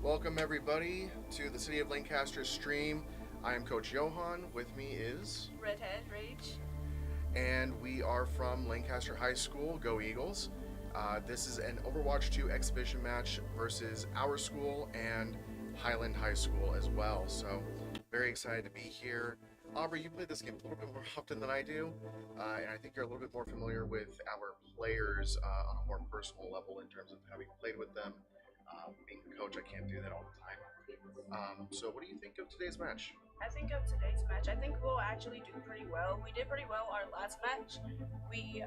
Welcome everybody to the City of Lancaster stream. I am Coach Johan. With me is Redhead Rage. And we are from Lancaster High School. Go Eagles. This is an Overwatch 2 exhibition match versus our school and Highland High School as well. So very excited to be here. Aubrey, you played this game a little bit more often than I do, and I think you're a little bit more familiar with our players on a more personal level in terms of having played with them. Being the coach, I can't do that all the time. So what do you think of today's match? I think we'll actually do pretty well. We did pretty well our last match. We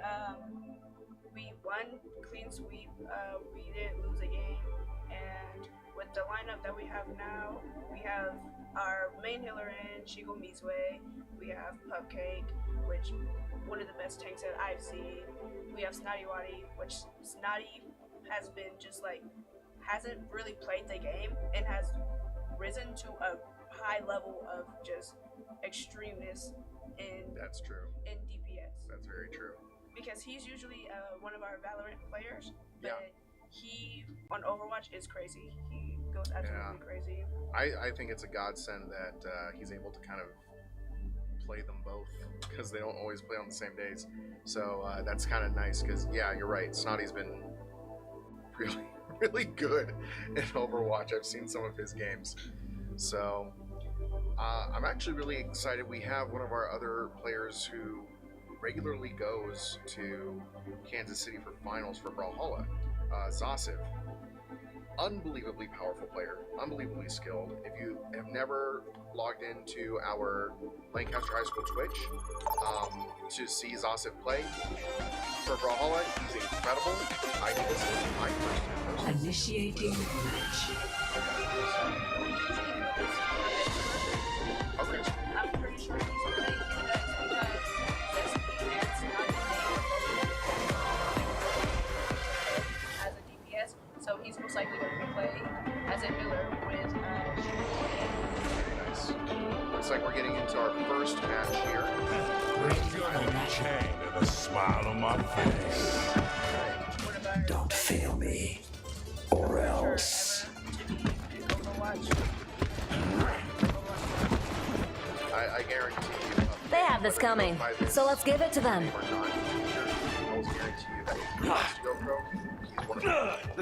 won clean sweep. We didn't lose a game, and with the lineup that we have now, we have our main healer in Shigo Mizue. We have Pupcake, which one of the best tanks that I've seen. We have Snotty Waddy, which Snotty has been just like hasn't really played the game and has risen to a high level of just extremeness in That's true. in DPS. That's very true. Because he's usually one of our Valorant players, but Yeah. he on Overwatch is crazy. He goes absolutely crazy. I think it's a godsend that he's able to kind of play them both because they don't always play on the same days. So that's kind of nice because, yeah, you're right. Snotty's been really good in Overwatch. I've seen some of his games. So I'm actually really excited. We have one of our other players who regularly goes to Kansas City for finals for Brawlhalla, Zasiv. Unbelievably powerful player, unbelievably skilled. If you have never logged into our Lancaster High School Twitch to see Zasiv play for Brawlhalla, he's incredible. I think this is my first time. Initiating match. Okay. I'm pretty sure he's playing because Destiny and Snotty as a DPS, so he's most likely going to be playing as a healer with Nice. Looks like we're getting into our first match here. Chain and a smile on my face. one of our Don't fail me, or else. I guarantee you. They have this coming, so let's give it to them. Or not, I almost guarantee you that if he wants to go pro, he's one of the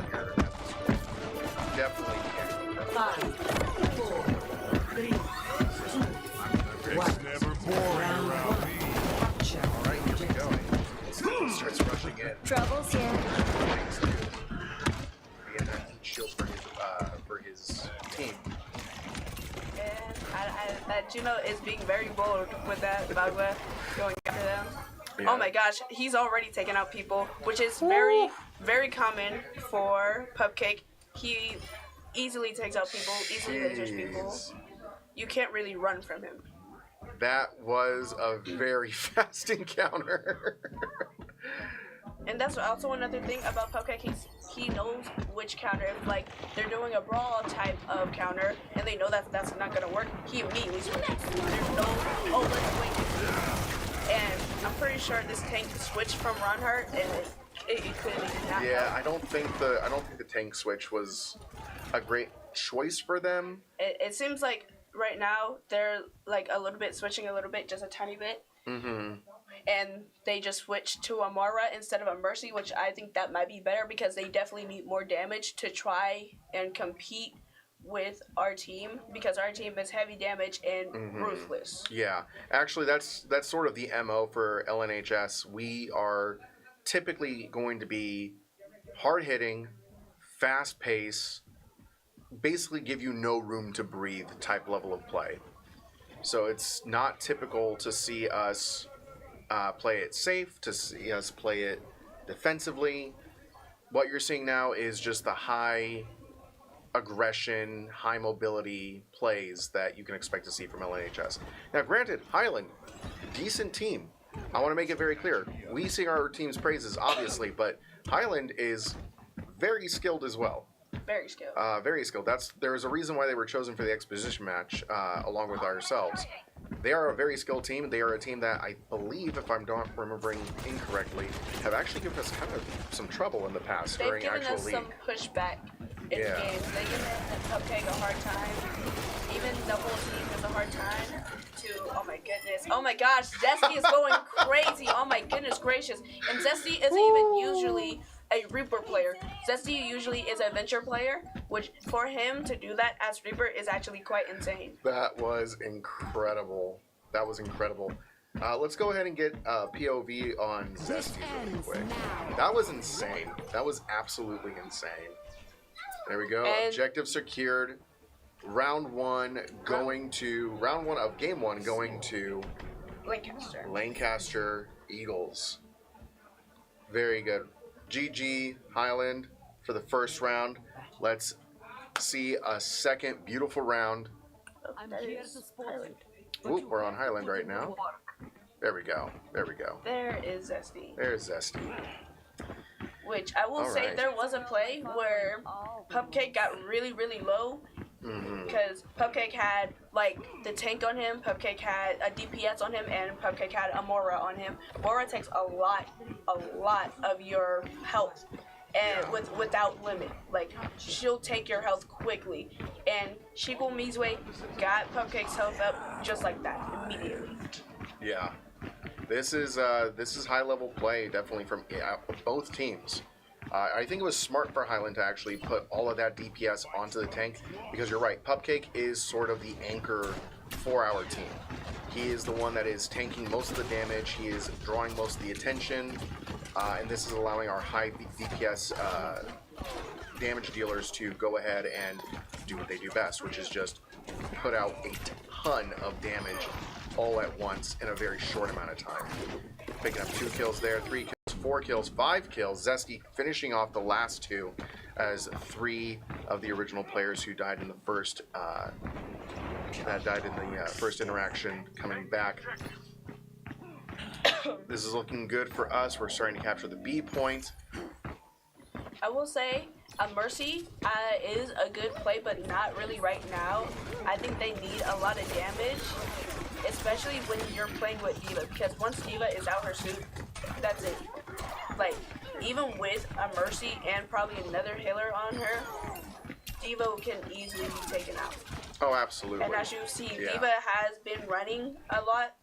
people here at the school. Definitely can go pro. 5, 4, 3, It's never boring around me. All right, here we go. Starts rushing in. Trouble's here. Thanks to being that shield for his team. And that Juno is being very bold with that Bagua going after them. Yeah. Oh my gosh, he's already taken out people, which is very, very common for Pupcake. He easily takes out people, easily lasers people. Jeez. You can't really run from him. That was a very fast encounter. And that's also another thing about Pupcake. He knows which counter. If like they're doing a brawl type of counter and they know that that's not gonna work, he immediately switches. There's no let's wait. And I'm pretty sure this tank switched from Ronhart and it clearly did not. Yeah, help. I don't think the tank switch was a great choice for them. It seems like right now they're like a little bit switching a little bit, just a tiny bit. Mm-hmm. And they just switched to a Mara instead of a Mercy, which I think that might be better because they definitely need more damage to try and compete with our team because our team is heavy damage and ruthless. Yeah, actually, that's sort of the MO for LNHS. We are typically going to be hard-hitting, fast-paced, basically give you no room to breathe type level of play. So it's not typical to see us play it safe, to see us play it defensively. What you're seeing now is just the high aggression, high mobility plays that you can expect to see from LNHS. Now, granted, Highland, decent team. I want to make it very clear. We sing our team's praises, obviously, but Highland is very skilled as well. Very skilled. Very skilled. There is a reason why they were chosen for the exposition match, along with ourselves. They are a very skilled team. They are a team that I believe, if I'm not remembering incorrectly, have actually given us kind of some trouble in the past They've during given actual us league. some pushback in Yeah. games. They give Cupcake a hard time. Even the whole team has a hard time to, oh my goodness. Oh my gosh, Zesty is going crazy. Oh my goodness gracious. And Zesty isn't even usually a Reaper player. Zesty usually is a Venture player, which for him to do that as Reaper is actually quite insane. That was incredible. That was incredible. Let's go ahead and get POV on Zesty really quick. That was insane. That was absolutely insane. There we go. And Objective secured. Round one of game one going to Lancaster Eagles. Very good. GG Highland for the first round. Let's see a second beautiful round. Oop, we're on Highland right now. There we go. There we go. There is Zesty. There's Zesty. Which I will say there was a play where Pupcake got really, really low. Because Pupcake had like the tank on him, Pupcake had a DPS on him, and Pupcake had a Mora on him. Mora takes a lot of your health, and without limit. Like she'll take your health quickly, and Shigul Mizue got Pupcake's health up just like that immediately. Yeah, this is high level play definitely from both teams. I think it was smart for Highland to actually put all of that DPS onto the tank because you're right, Pupcake is sort of the anchor for our team. He is the one that is tanking most of the damage, he is drawing most of the attention, and this is allowing our high DPS damage dealers to go ahead and do what they do best, which is just put out a ton of damage all at once in a very short amount of time. Picking up 2 kills there, 3 kills, 4 kills, 5 kills. Zesty finishing off the last 2 as 3 of the original players who died in the first first interaction coming back. This is looking good for us. We're starting to capture the B point. I will say a Mercy is a good play, but not really right now. I think they need a lot of damage, especially when you're playing with D.Va, because once D.Va is out her suit, that's it. Like, even with a Mercy and probably another healer on her, D.Va can easily be taken out. Oh, absolutely. And as you see, Yeah. D.Va has been running a lot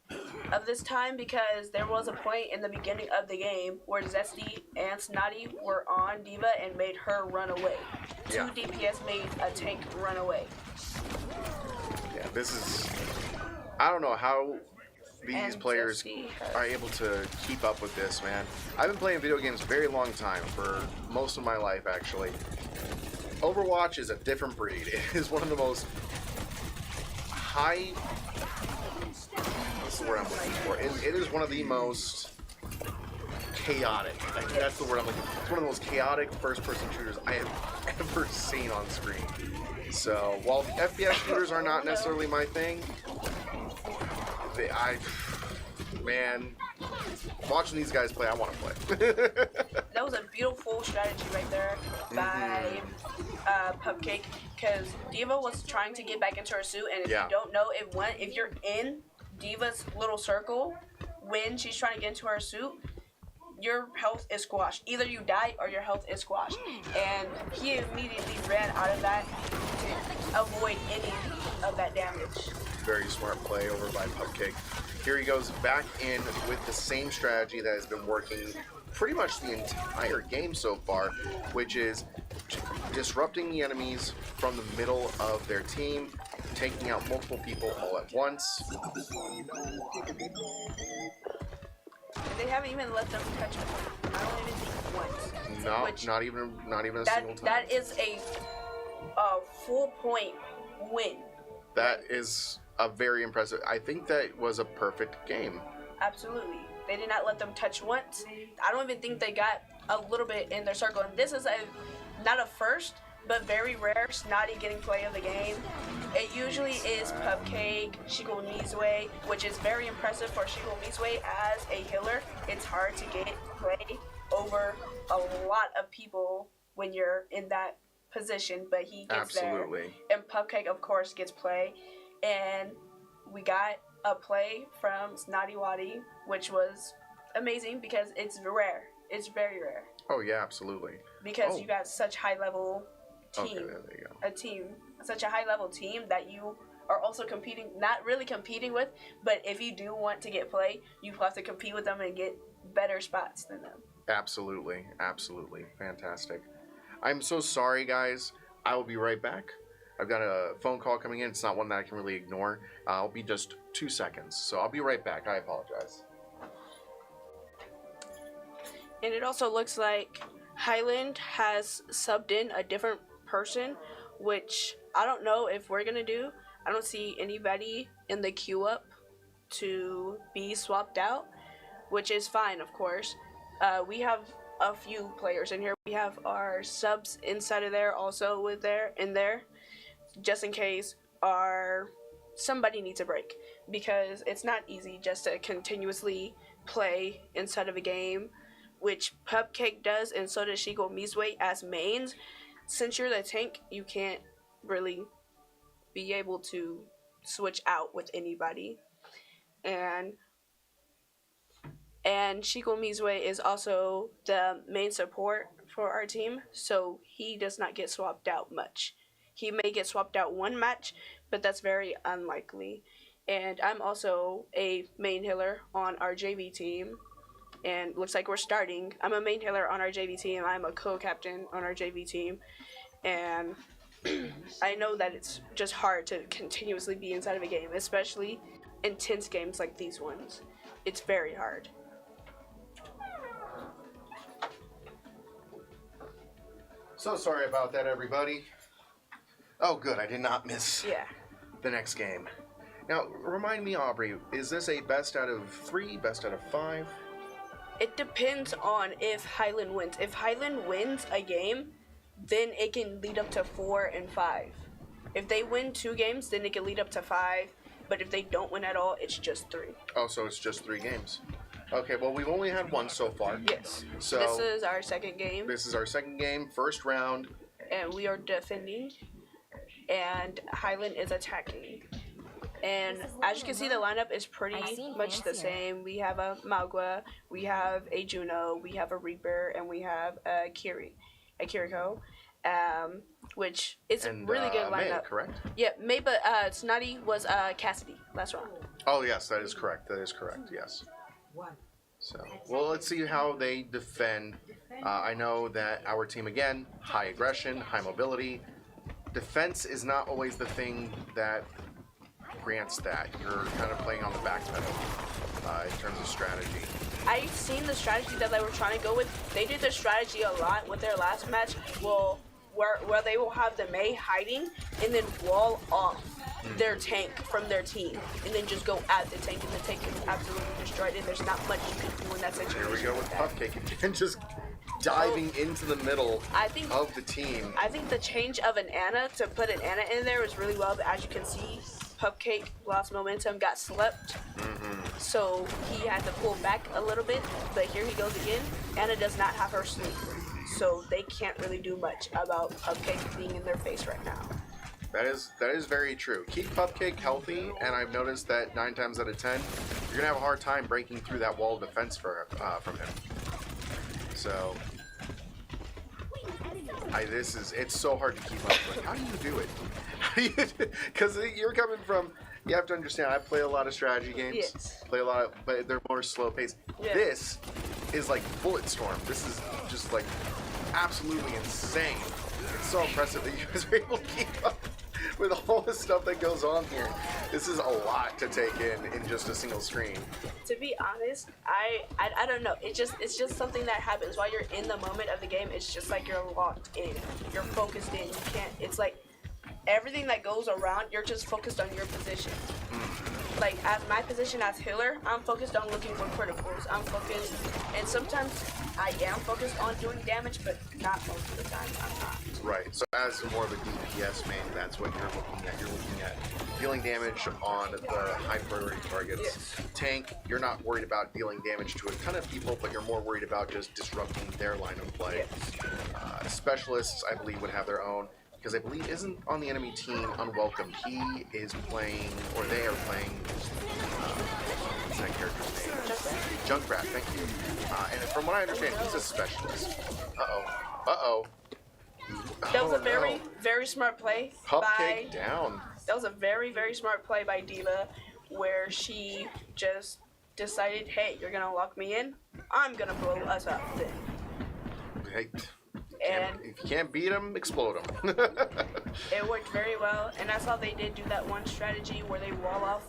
of this time because there was a point in the beginning of the game where Zesty and Snotty were on D.Va and made her run away. Yeah. 2 DPS made a tank run away. Yeah, this is... I don't know how these And players Zesty are able to keep up with this, man. I've been playing video games a very long time, for most of my life, actually. Overwatch is a different breed. It is one of the most high... What's the word I'm looking for? It is one of the most chaotic. I think that's the word I'm looking for. It's one of the most chaotic first-person shooters I have ever seen on screen. So, while FPS shooters are not necessarily my thing, man, watching these guys play, I want to play. That was a beautiful strategy right there by Pupcake, because D.Va was trying to get back into her suit, and if you don't know, if you're in D.Va's little circle when she's trying to get into her suit, your health is squashed. Either you die or your health is squashed. And he immediately ran out of that to avoid any of that damage. Very smart play over by Pupcake. Here he goes back in with the same strategy that has been working pretty much the entire game so far, which is disrupting the enemies from the middle of their team, taking out multiple people all at once. They haven't even let them touch him. I don't even think once. No, Which, not even a single time. That is a full point win. That is a very impressive. I think that was a perfect game. Absolutely. They did not let them touch once. I don't even think they got a little bit in their circle. And this is not a first, but very rare Snotty getting play of the game. It usually is Pupcake, Shigul Mizue, which is very impressive for Shigul Mizue as a healer. It's hard to get play over a lot of people when you're in that position, but he gets Absolutely. there. And Pupcake, of course, gets play. And we got a play from Snotty Waddy, which was amazing because it's rare. It's very rare. Oh yeah, absolutely. Because you got such high level team, Okay, there you go. a team, such a high level team that you are also competing, not really competing with, but if you do want to get play, you have to compete with them and get better spots than them. Absolutely, absolutely, fantastic. I'm so sorry, guys. I will be right back. I've got a phone call coming in. It's not one that I can really ignore. I'll be just 2 seconds, so I'll be right back. I apologize. And it also looks like Highland has subbed in a different person, which I don't know if we're gonna do. I don't see anybody in the queue up to be swapped out, which is fine, of course. We have a few players in here. We have our subs inside of there, also in there, just in case somebody needs a break, because it's not easy just to continuously play inside of a game, which Pupcake does, and so does Shigo Mizue as mains. Since you're the tank, you can't really be able to switch out with anybody. And Shigo Mizue is also the main support for our team, so he does not get swapped out much. He may get swapped out one match, but that's very unlikely. And I'm also a main healer on our JV team, and looks like we're starting. I'm a main healer on our JV team. I'm a co-captain on our JV team, and I know that it's just hard to continuously be inside of a game, especially intense games like these ones. It's very hard. So sorry about that, everybody. Oh, good. I did not miss the next game. Now, remind me, Aubrey, is this a best out of 3, best out of 5? It depends on if Highland wins. If Highland wins a game, then it can lead up to 4 and 5. If they win 2 games, then it can lead up to 5. But if they don't win at all, it's just 3. Oh, so it's just 3 games. Okay, well, we've only had 1 so far. Yes. So this is our second game. This is our second game, first round. And we are defending. And Highland is attacking. And as you can see, the lineup is pretty much the same. We have a Magua, we have a Juno, we have a Reaper, and we have a Kiriko, which is a really good lineup. May, correct? Yeah, May, but Snotty was Cassidy last round. Oh, yes, that is correct. That is correct, yes. So, well, let's see how they defend. I know that our team, again, high aggression, high mobility. Defense is not always the thing that grants that. You're kind of playing on the back pedal in terms of strategy. I've seen the strategy that they were trying to go with. They did the strategy a lot with their last match. Well, where they will have the Mei hiding and then wall off their tank from their team, and then just go at the tank, and the tank is absolutely destroyed, and there's not much you can do in that situation. Here we go with Pupcake again, just diving into the middle of the team. I think the change of an Anna to put an Anna in there was really well, but as you can see, Pupcake lost momentum, got slept, so he had to pull back a little bit, but here he goes again. Anna does not have her sleep, so they can't really do much about Pupcake being in their face right now. That is very true. Keep Pupcake healthy, and I've noticed that 9 times out of 10, you're gonna have a hard time breaking through that wall of defense from him. So, it's so hard to keep up with. How do you do it? Because you're coming from. You have to understand. I play a lot of strategy games. Yes. Play a lot of, but they're more slow paced. Yeah. This is like Bulletstorm. This is just like absolutely insane. It's so impressive that you guys are able to keep up with all the stuff that goes on here. This is a lot to take in just a single screen. To be honest, I don't know. It's just something that happens while you're in the moment of the game. It's just like you're locked in. You're focused in. You can't. It's like everything that goes around. You're just focused on your position. Like at my position as healer, I'm focused on looking for criticals. I'm focused, and sometimes I am focused on doing damage, but not most of the time I'm not. Right. So as more of a DPS main, that's what you're looking at. You're looking at dealing damage on the high priority targets. Yes. Tank, you're not worried about dealing damage to a ton of people, but you're more worried about just disrupting their line of play. Yes. Specialists, I believe, would have their own. Because I believe isn't on the enemy team Unwelcome. He is playing, or they are playing, what's that character's name? Junkrat, thank you. And from what I understand, he's a specialist. Uh-oh. That was Oh, a very, no. very smart play Cupcake down. That was a very, very smart play by Diva, where she just decided, hey, you're gonna lock me in, I'm gonna blow us up then. Hey, And if you can't beat them, explode them. it worked very well, and that's how they did do that one strategy where they wall off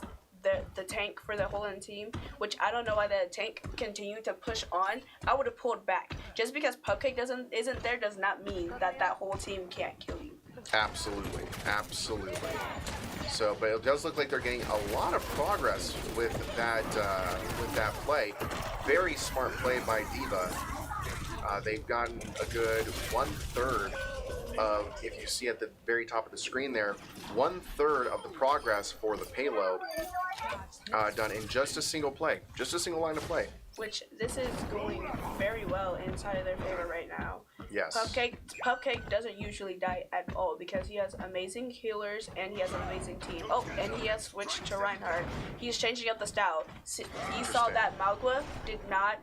the tank for the whole team, which I don't know why the tank continued to push on. I would have pulled back. Just because Cupcake isn't there does not mean that whole team can't kill you. Absolutely, absolutely. So, but it does look like they're getting a lot of progress with that play. Very smart play by Diva. They've gotten a good 1/3 of, if you see at the very top of the screen there, 1/3 of the progress for the payload done in just a single play, just a single line of play. Which this is going very well inside of their favor right now. Yes. Cupcake doesn't usually die at all because he has amazing healers and he has an amazing team. Oh, and he has switched to Reinhardt. He's changing up the style. He saw that Magua did not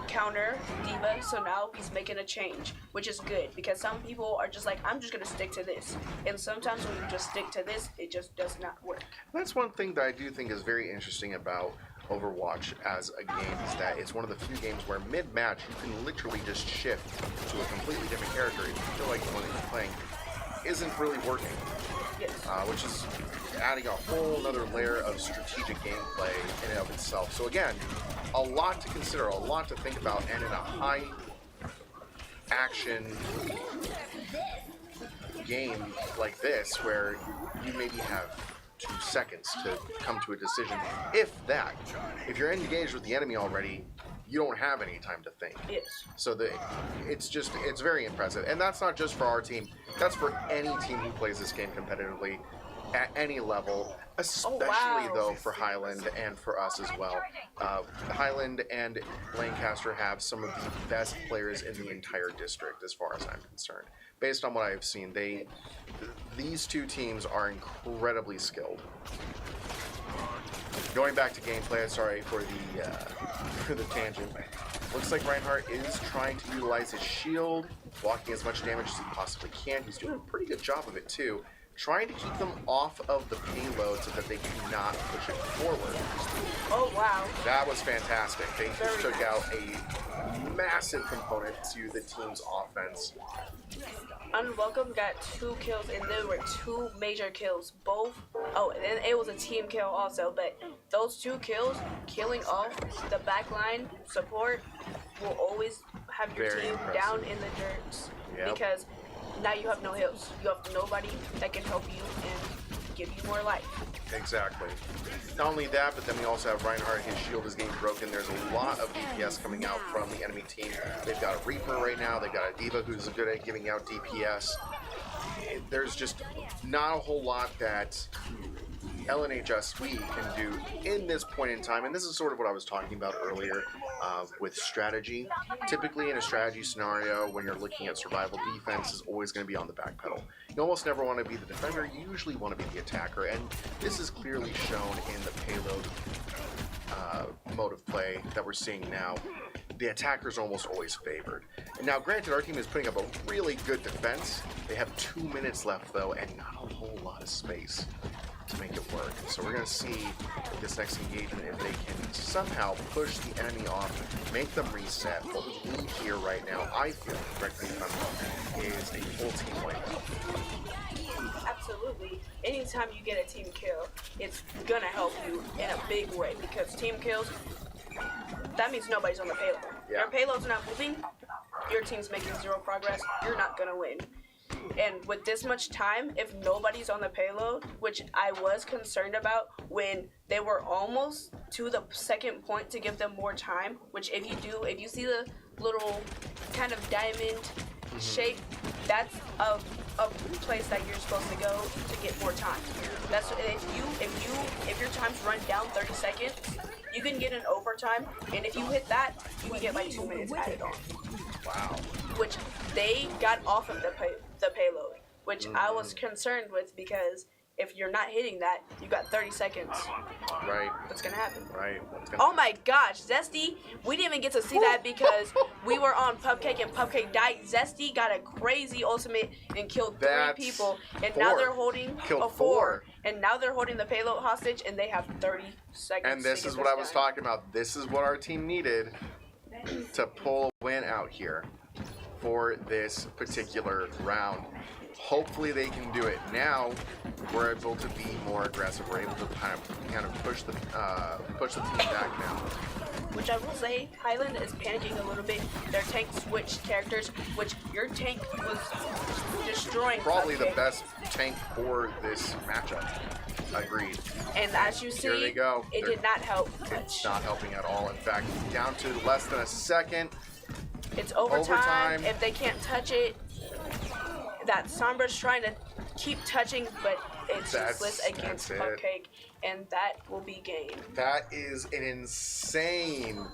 counter Diva, so now he's making a change, which is good because some people are just like, I'm just gonna stick to this, and sometimes when you just stick to this, it just does not work. That's one thing that I do think is very interesting about Overwatch as a game, is that it's one of the few games where mid-match you can literally just shift to a completely different character if you feel like the one that you're playing isn't really working. Yes. Which is adding a whole other layer of strategic gameplay in and of itself. So again, a lot to consider, a lot to think about, and in a high action game like this where you maybe have 2 seconds to come to a decision, if that. If you're engaged with the enemy already, you don't have any time to think. Yes. So it's very impressive. And that's not just for our team, that's for any team who plays this game competitively at any level, especially though for Highland and for us as well. Highland and Lancaster have some of the best players in the entire district as far as I'm concerned. Based on what I've seen, these two teams are incredibly skilled. Going back to gameplay, sorry for the tangent. Looks like Reinhardt is trying to utilize his shield, blocking as much damage as he possibly can. He's doing a pretty good job of it too. Trying to keep them off of the payload so that they cannot push it forward. Oh wow. That was fantastic. They just took out a massive component to the team's offense. Unwelcome got 2 kills, and there were 2 major kills. Both. Oh, and it was a team kill also, but those 2 kills, killing off the backline support, will always have your Very team impressive. down in the dirt. Yep. Because now you have no heals. You have nobody that can help you and give you more life. Exactly. Not only that, but then we also have Reinhardt. His shield is getting broken. There's a lot of DPS coming out from the enemy team. They've got a Reaper right now. They've got a Diva who's good at giving out DPS. There's just not a whole lot that LNHSW can do in this point in time, and this is sort of what I was talking about earlier with strategy. Typically in a strategy scenario, when you're looking at survival, defense is always going to be on the back pedal. You almost never want to be the defender, you usually want to be the attacker, and this is clearly shown in the payload mode of play that we're seeing now. The attackers are almost always favored. And now, granted, our team is putting up a really good defense. They have 2 minutes left, though, and not a whole lot of space to make it work. So we're going to see this next engagement if they can somehow push the enemy off, make them reset. What we need here right now, I feel, correct me if I'm wrong, is a full team wipe. Absolutely. Anytime you get a team kill, it's gonna help you in a big way because team kills, that means nobody's on the payload. Yeah. Your payload's not moving, your team's making 0 progress, you're not gonna win. And with this much time, if nobody's on the payload, which I was concerned about when they were almost to the second point to give them more time, which if you see the little kind of diamond shape, that's a place that you're supposed to go to get more time. That's if your time's run down 30 seconds, you can get an overtime, and if you hit that, you can get like 2 minutes added on. Wow. Which they got off of the payload, which I was concerned with because if you're not hitting that, you got 30 seconds. Right. What's gonna happen? Right. Oh my gosh, Zesty, we didn't even get to see that because we were on Pupcake and Pupcake died. Zesty got a crazy ultimate and killed 3 people, and now they're holding Killed 4. And now they're holding the payload hostage, and they have 30 seconds. And this is what I was talking about. This is what our team needed to pull a win out here for this particular round. Hopefully they can do it. Now we're able to be more aggressive. We're able to kind of push the team back now. Which I will say, Highland is panicking a little bit. Their tank switched characters, which your tank was destroying. Probably the best tank for this matchup. Agreed. And as you see, here they go. It did not help much. It's not helping at all. In fact, down to less than a second. It's overtime. If they can't touch it, that Sombra's trying to keep touching, but it's useless against Cupcake, and that will be game. That is an insane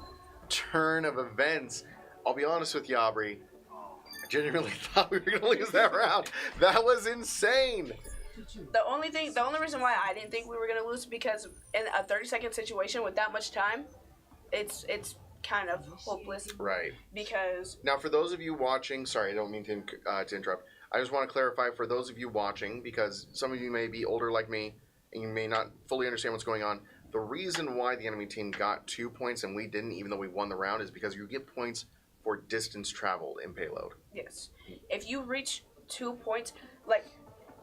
turn of events. I'll be honest with you, Aubrey. I genuinely thought we were going to lose that round. That was insane. The only reason why I didn't think we were going to lose is because in a 30-second situation with that much time, it's kind of hopeless. Right. Because now, for those of you watching, sorry, I don't mean to interrupt. I just want to clarify for those of you watching, because some of you may be older like me, and you may not fully understand what's going on. The reason why the enemy team got 2 points and we didn't, even though we won the round, is because you get points for distance traveled in payload. Yes. If you reach 2 points, like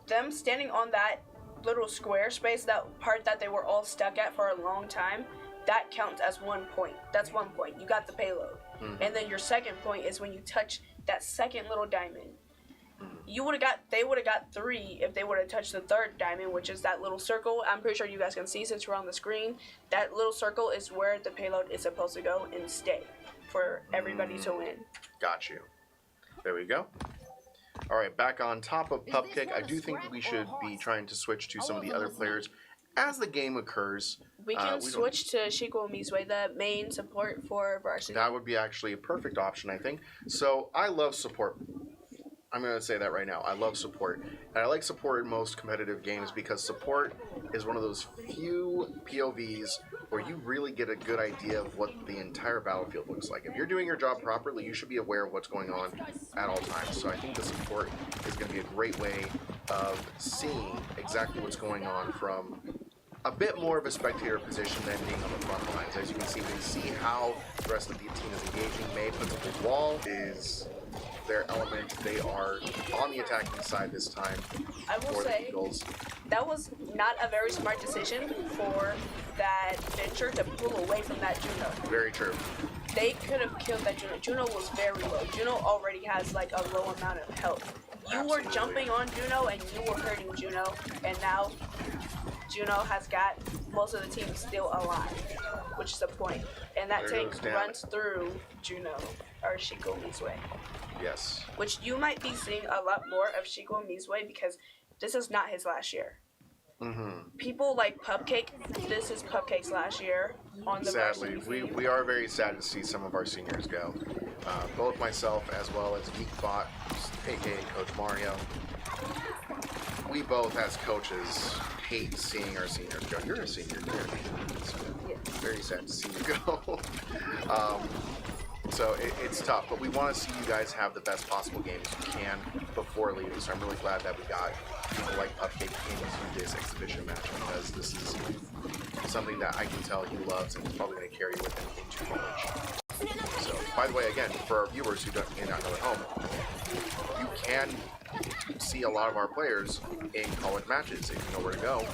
them standing on that little square space, that part that they were all stuck at for a long time, that counts as 1 point. That's 1 point. You got the payload. Mm-hmm. And then your second point is when you touch that second little diamond. They would have got 3 if they would have touched the third diamond, which is that little circle. I'm pretty sure you guys can see since we're on the screen. That little circle is where the payload is supposed to go and stay for everybody to win. Got you. There we go. All right, back on top of Pupcake. I do think we should be trying to switch to some of the other players as the game occurs. We can switch to Shiko Mizue, the main support for Varsity. That would be actually a perfect option, I think. So I love support. I'm going to say that right now. I love support. And I like support in most competitive games because support is one of those few POVs where you really get a good idea of what the entire battlefield looks like. If you're doing your job properly, you should be aware of what's going on at all times. So I think the support is going to be a great way of seeing exactly what's going on from a bit more of a spectator position than being on the front lines. As you can see, we see how the rest of the team is engaging. May puts up a wall, is their element. They are on the attacking side this time. I will say that was not a very smart decision for that Venture to pull away from that Juno. Very true. They could have killed that Juno. Juno was very low. Juno already has like a low amount of health. You were jumping on Juno and you were hurting Juno, and now Juno has got most of the team still alive, which is the point. And that tank runs through Juno, or Shiko Mizue. Yes. Which you might be seeing a lot more of Shiko Mizue because this is not his last year. Mm-hmm. People like Pupcake, this is Pupcake's last year on the Sadly, we are very sad to see some of our seniors go. Both myself as well as Geekbot, aka Coach Mario. We both, as coaches, hate seeing our seniors go. You're a senior here. It's very sad to see you go. So it's tough, but we want to see you guys have the best possible games you can before leaving. So I'm really glad that we got people like Pupcake into this exhibition match because this is something that I can tell he loves and he's probably going to carry with him into college. So, by the way, again, for our viewers who may not know at home, you can see a lot of our players in college matches if you know where to go.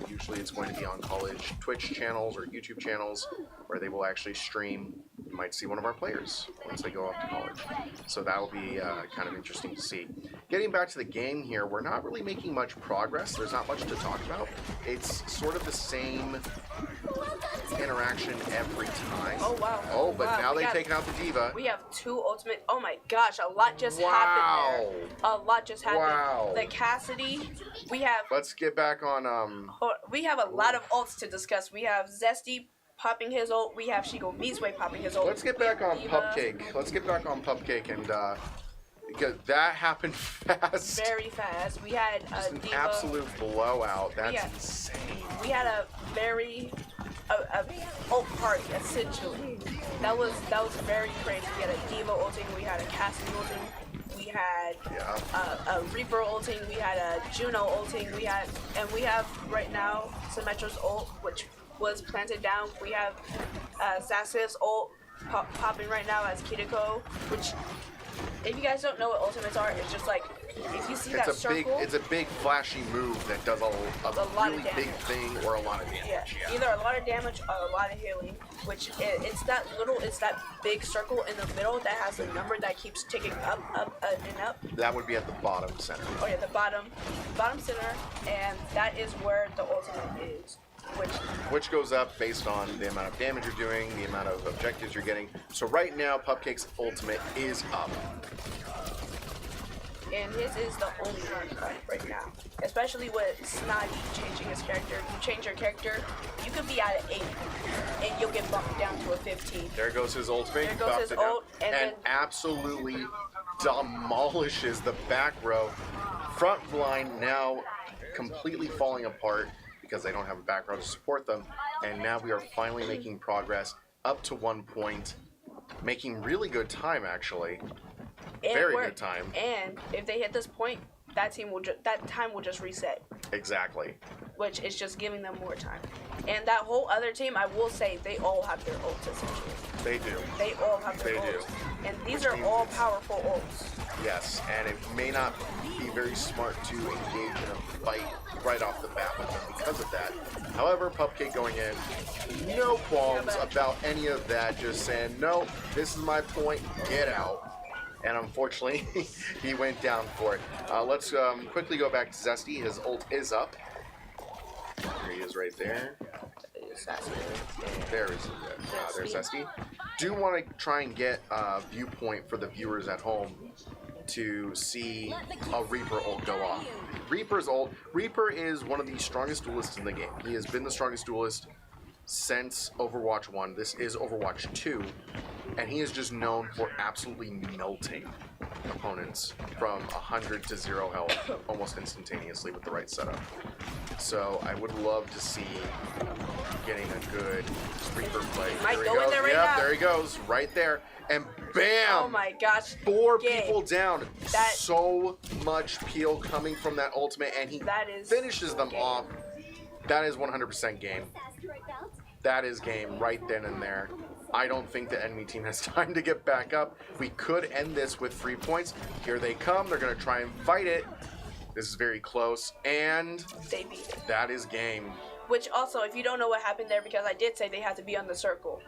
Usually it's going to be on college Twitch channels or YouTube channels where they will actually stream. You might see one of our players once they go off to college. So that will be kind of interesting to see. Getting back to the game here, we're not really making much progress. There's not much to talk about. It's sort of the same interaction every time. Oh, wow. Oh, but now they've taken out the Diva. We have 2 ultimate. Oh my gosh, a lot just happened there. A lot just happened. Wow. The Cassidy, we have... Let's get back on... we have a lot of ults to discuss. We have Zesty popping his ult. We have Shiko Mizue popping his ult. Let's get back on Pupcake. Let's get back on Pupcake and because that happened fast. Very fast. We had Just an Diva. absolute blowout. That's Yeah. insane. We had a very a ult party essentially. That was very crazy. We had a Diva ulting. We had a Cassidy ulting. We had a Reaper ulting. We had a Juno ulting. We have right now Symmetra's ult, which was planted down. We have Zacius ult popping right now as Kiriko, which, if you guys don't know what ultimates are, it's just like, if you see that circle, it's a big flashy move that does a lot really of big thing or a lot of damage. yeah, either a lot of damage or a lot of healing, which it's that big circle in the middle that has a number that keeps ticking up, and up. That would be at the bottom center. Oh yeah, the bottom center, and that is where the ultimate is. Which goes up based on the amount of damage you're doing, the amount of objectives you're getting. So right now, Pupcake's ultimate is up. And his is the only one right now. Especially with Snotty changing his character. You change your character, you could be at an 8, and you'll get bumped down to a 15. There goes his ultimate. There goes his ult, and then absolutely demolishes the back row. Front line now completely falling apart because they don't have a back row to support them. And now we are finally making progress up to 1 point, making really good time actually. Very good time. And if they hit this point, that time will just reset. Exactly. Which is just giving them more time. And that whole other team, I will say, they all have their ults essentially. They do. They all have their ults. And these are all powerful ults. Yes, and it may not be very smart to engage in a fight right off the bat with them because of that. However, Pupcake going in, no qualms about any of that, just saying, no, this is my point, get out. And unfortunately, he went down for it. Let's quickly go back to Zesty. His ult is up. There he is right there. There is there's Zesty. Do want to try and get a viewpoint for the viewers at home to see a Reaper ult go off. Reaper's ult. Reaper is one of the strongest duelists in the game. He has been the strongest duelist since Overwatch 1. This is Overwatch 2. And he is just known for absolutely melting opponents from 100 to 0 health almost instantaneously with the right setup. So I would love to see getting a good Reaper play. Might go in there right now. There he goes, right there. And bam! Oh my gosh. 4 people down. That, so much peel coming from that ultimate, and he finishes them off. That is 100% game. That is game right then and there. I don't think the enemy team has time to get back up. We could end this with 3 points. Here they come. They're going to try and fight it. This is very close. And they beat it. That is game. Which also, if you don't know what happened there, because I did say they had to be on the circle.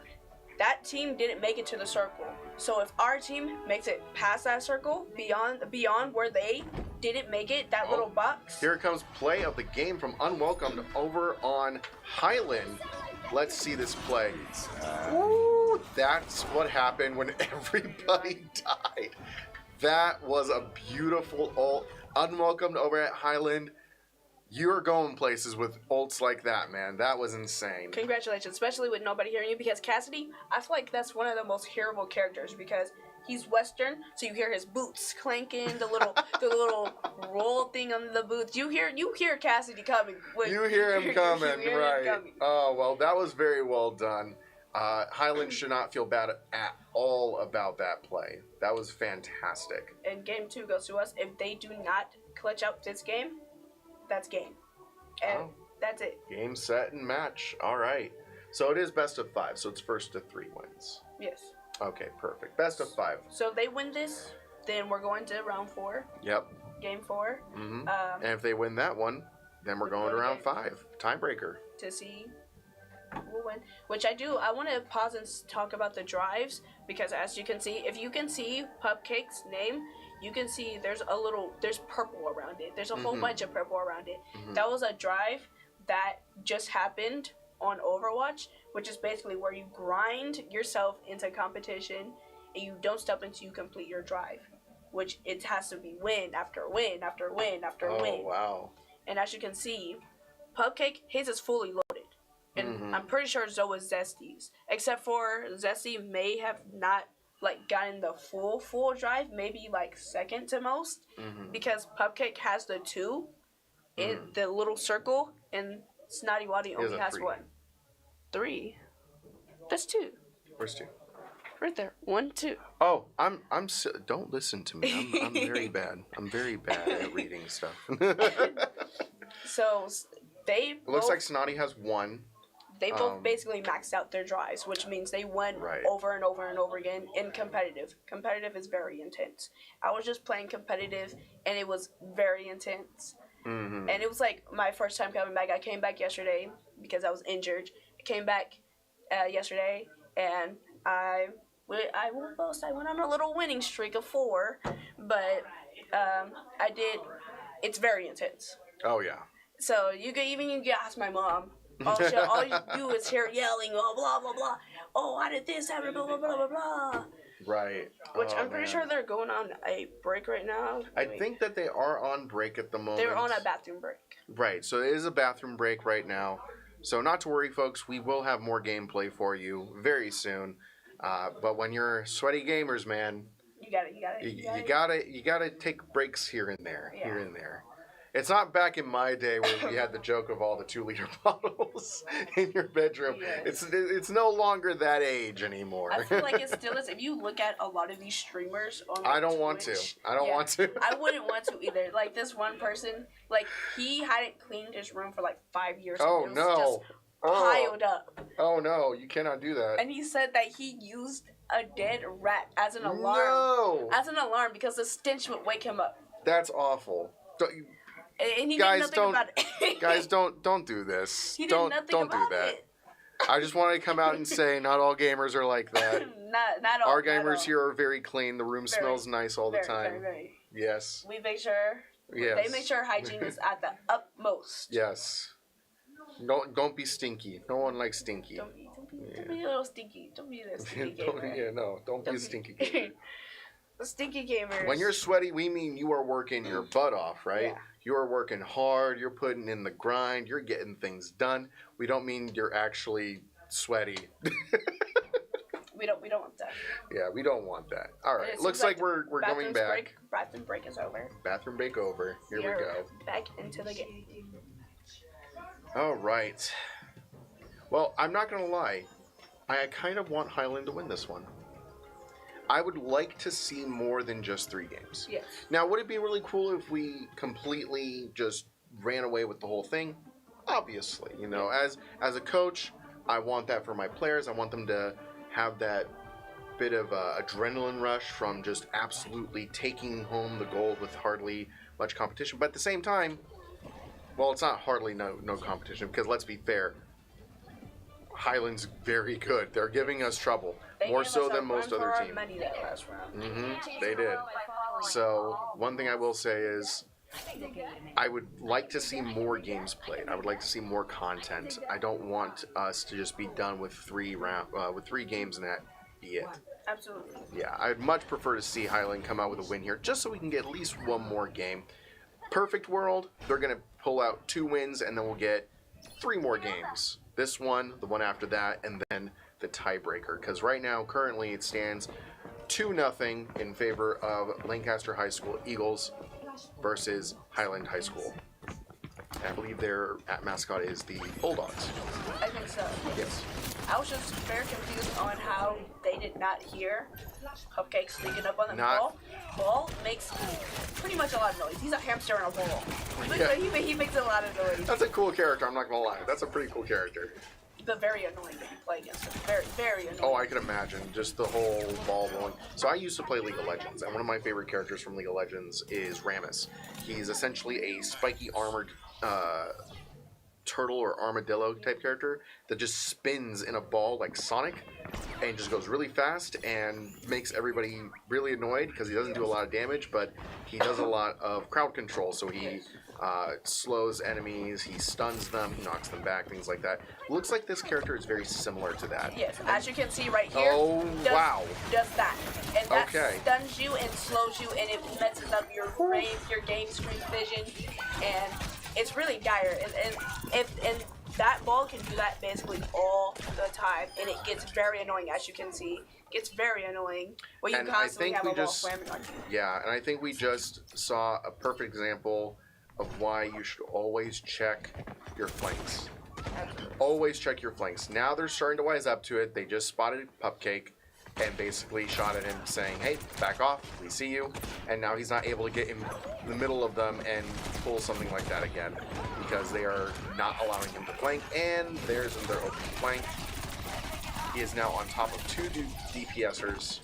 That team didn't make it to the circle. So if our team makes it past that circle, beyond where they didn't make it, that little box. Here comes play of the game from Unwelcomed over on Highland. Let's see this play. Ooh, that's what happened when everybody died. That was a beautiful ult. Unwelcomed over at Highland. You're going places with ults like that, man. That was insane. Congratulations, especially with nobody hearing you, because Cassidy, I feel like that's one of the most hearable characters because he's Western, so you hear his boots clanking, the little roll thing on the boots. You hear Cassidy coming. You hear him coming, right? Oh well, that was very well done. Highland should not feel bad at all about that play. That was fantastic. And game 2 goes to us. If they do not clutch out this game, that's game. And that's it. Game, set, and match. All right. So it is best of 5. So it's first to 3 wins. Yes. Okay, perfect. Best of 5. So if they win this, then we're going to round 4. Yep. Game 4. Mm-hmm. And if they win that one, then we're going to round 5. Tiebreaker. To see who will win. Which I want to pause and talk about the drives, because as you can see, if you can see Pupcake's name, you can see there's purple around it. There's a whole bunch of purple around it. That was a drive that just happened on Overwatch, which is basically where you grind yourself into competition and you don't stop until you complete your drive, which it has to be win after win after win after win. Oh, wow. And as you can see, Pupcake, his is fully loaded. And I'm pretty sure so is Zesty's. Except for Zesty may have not like gotten the full drive, maybe like second to most, because Pupcake has the 2 in the little circle, and Snotty Waddy only has 3. 1. 3. That's 2. Where's 2? Right there. 1, 2. Oh, don't listen to me. I'm very bad. I'm very bad at reading stuff. So they Looks like Snotty has 1. They both basically maxed out their drives, which means they went over and over and over again in competitive. Competitive is very intense. I was just playing competitive, and it was very intense. And it was like my first time coming back. I came back yesterday because I was injured. I came back yesterday, and I won't boast. I went on a little winning streak of 4, but I did. It's very intense. Oh yeah. So you can ask my mom. All you do is hear yelling, oh, blah, blah, blah. Oh, how did this happen, blah, blah, blah, blah, blah. Right. Which I'm pretty sure they're going on a break right now. I think that they are on break at the moment. They're on a bathroom break. Right, so it is a bathroom break right now. So not to worry, folks. We will have more gameplay for you very soon. But when you're sweaty gamers, man, you gotta take breaks here and there, here and there. It's not back in my day where we had the joke of all the 2-liter bottles in your bedroom. Yes. It's no longer that age anymore. I feel like it still is. If you look at a lot of these streamers on I don't Twitch, want to. I don't want to. I wouldn't want to either. Like this one person, like he hadn't cleaned his room for like 5 years. Oh and it was no! Just piled up. Oh no! You cannot do that. And he said that he used a dead rat as an alarm. No! As an alarm because the stench would wake him up. That's awful. And he guys, did nothing about it. Guys, don't do this. He did don't nothing do about that. it. I just wanted to come out and say not all gamers are like that. not all. Our gamers here are very clean. The room smells nice all the time. Very. Yes. We make sure. Yes. They make sure hygiene is at the utmost. Yes. Don't be stinky. No one likes stinky. Don't be a little stinky. Don't be a little stinky gamer. Don't be a stinky gamer. The stinky gamers. When you're sweaty, we mean you are working your butt off, right? Yeah. You are working hard. You're putting in the grind. You're getting things done. We don't mean you're actually sweaty. We don't want that. Yeah, we don't want that. All right. Looks like we're going back. Bathroom break is over. Bathroom break over. Here we go. Back into the game. All right. Well, I'm not going to lie. I kind of want Highland to win this one. I would like to see more than just 3 games. Yes. Now, would it be really cool if we completely just ran away with the whole thing? Obviously, you know, as a coach, I want that for my players. I want them to have that bit of adrenaline rush from just absolutely taking home the gold with hardly much competition. But at the same time, well, it's not hardly no competition because let's be fair, Highland's very good. They're giving us trouble. More so than most other teams. They did. So one thing I will say is I would like to see more games played. I would like to see more content. I don't want us to just be done with 3 games and that be it. Absolutely. Yeah, I'd much prefer to see Highland come out with a win here just so we can get at least 1 more game. Perfect world, they're going to pull out 2 wins and then we'll get 3 more games. This one, the one after that, and then the tiebreaker, because right now, currently, it stands 2-0 in favor of Lancaster High School Eagles versus Highland High School. And I believe their mascot is the Bulldogs. I think so. Yes. I was just very confused on how they did not hear Cupcake sneaking up on the ball. Ball makes pretty much a lot of noise. He's a hamster in a ball. He makes a lot of noise. That's a cool character, I'm not going to lie. That's a pretty cool character. But very annoying to play against him. Very, very annoying. Oh, I can imagine. Just the whole ball rolling. So I used to play League of Legends, and one of my favorite characters from League of Legends is Rammus. He's essentially a spiky armored turtle or armadillo type character that just spins in a ball like Sonic and just goes really fast and makes everybody really annoyed because he doesn't do a lot of damage, but he does a lot of crowd control. So he slows enemies, he stuns them, he knocks them back, things like that. Looks like this character is very similar to that. Yes, as you can see right here. Oh, wow. Does that. And that okay. Stuns you and slows you, and it messes up your game stream vision, and it's really dire. And that ball can do that basically all the time, and it gets very annoying, as you can see. gets very annoying when you And I constantly think have we a wall just- slamming on you. Yeah, and I think we just saw a perfect example of why you should always check your flanks. Always check your flanks. Now they're starting to wise up to it. They just spotted Pupcake and basically shot at him saying, hey, back off, we see you. And now he's not able to get in the middle of them and pull something like that again because they are not allowing him to flank. And there's their open flank. He is now on top of 2 DPSers.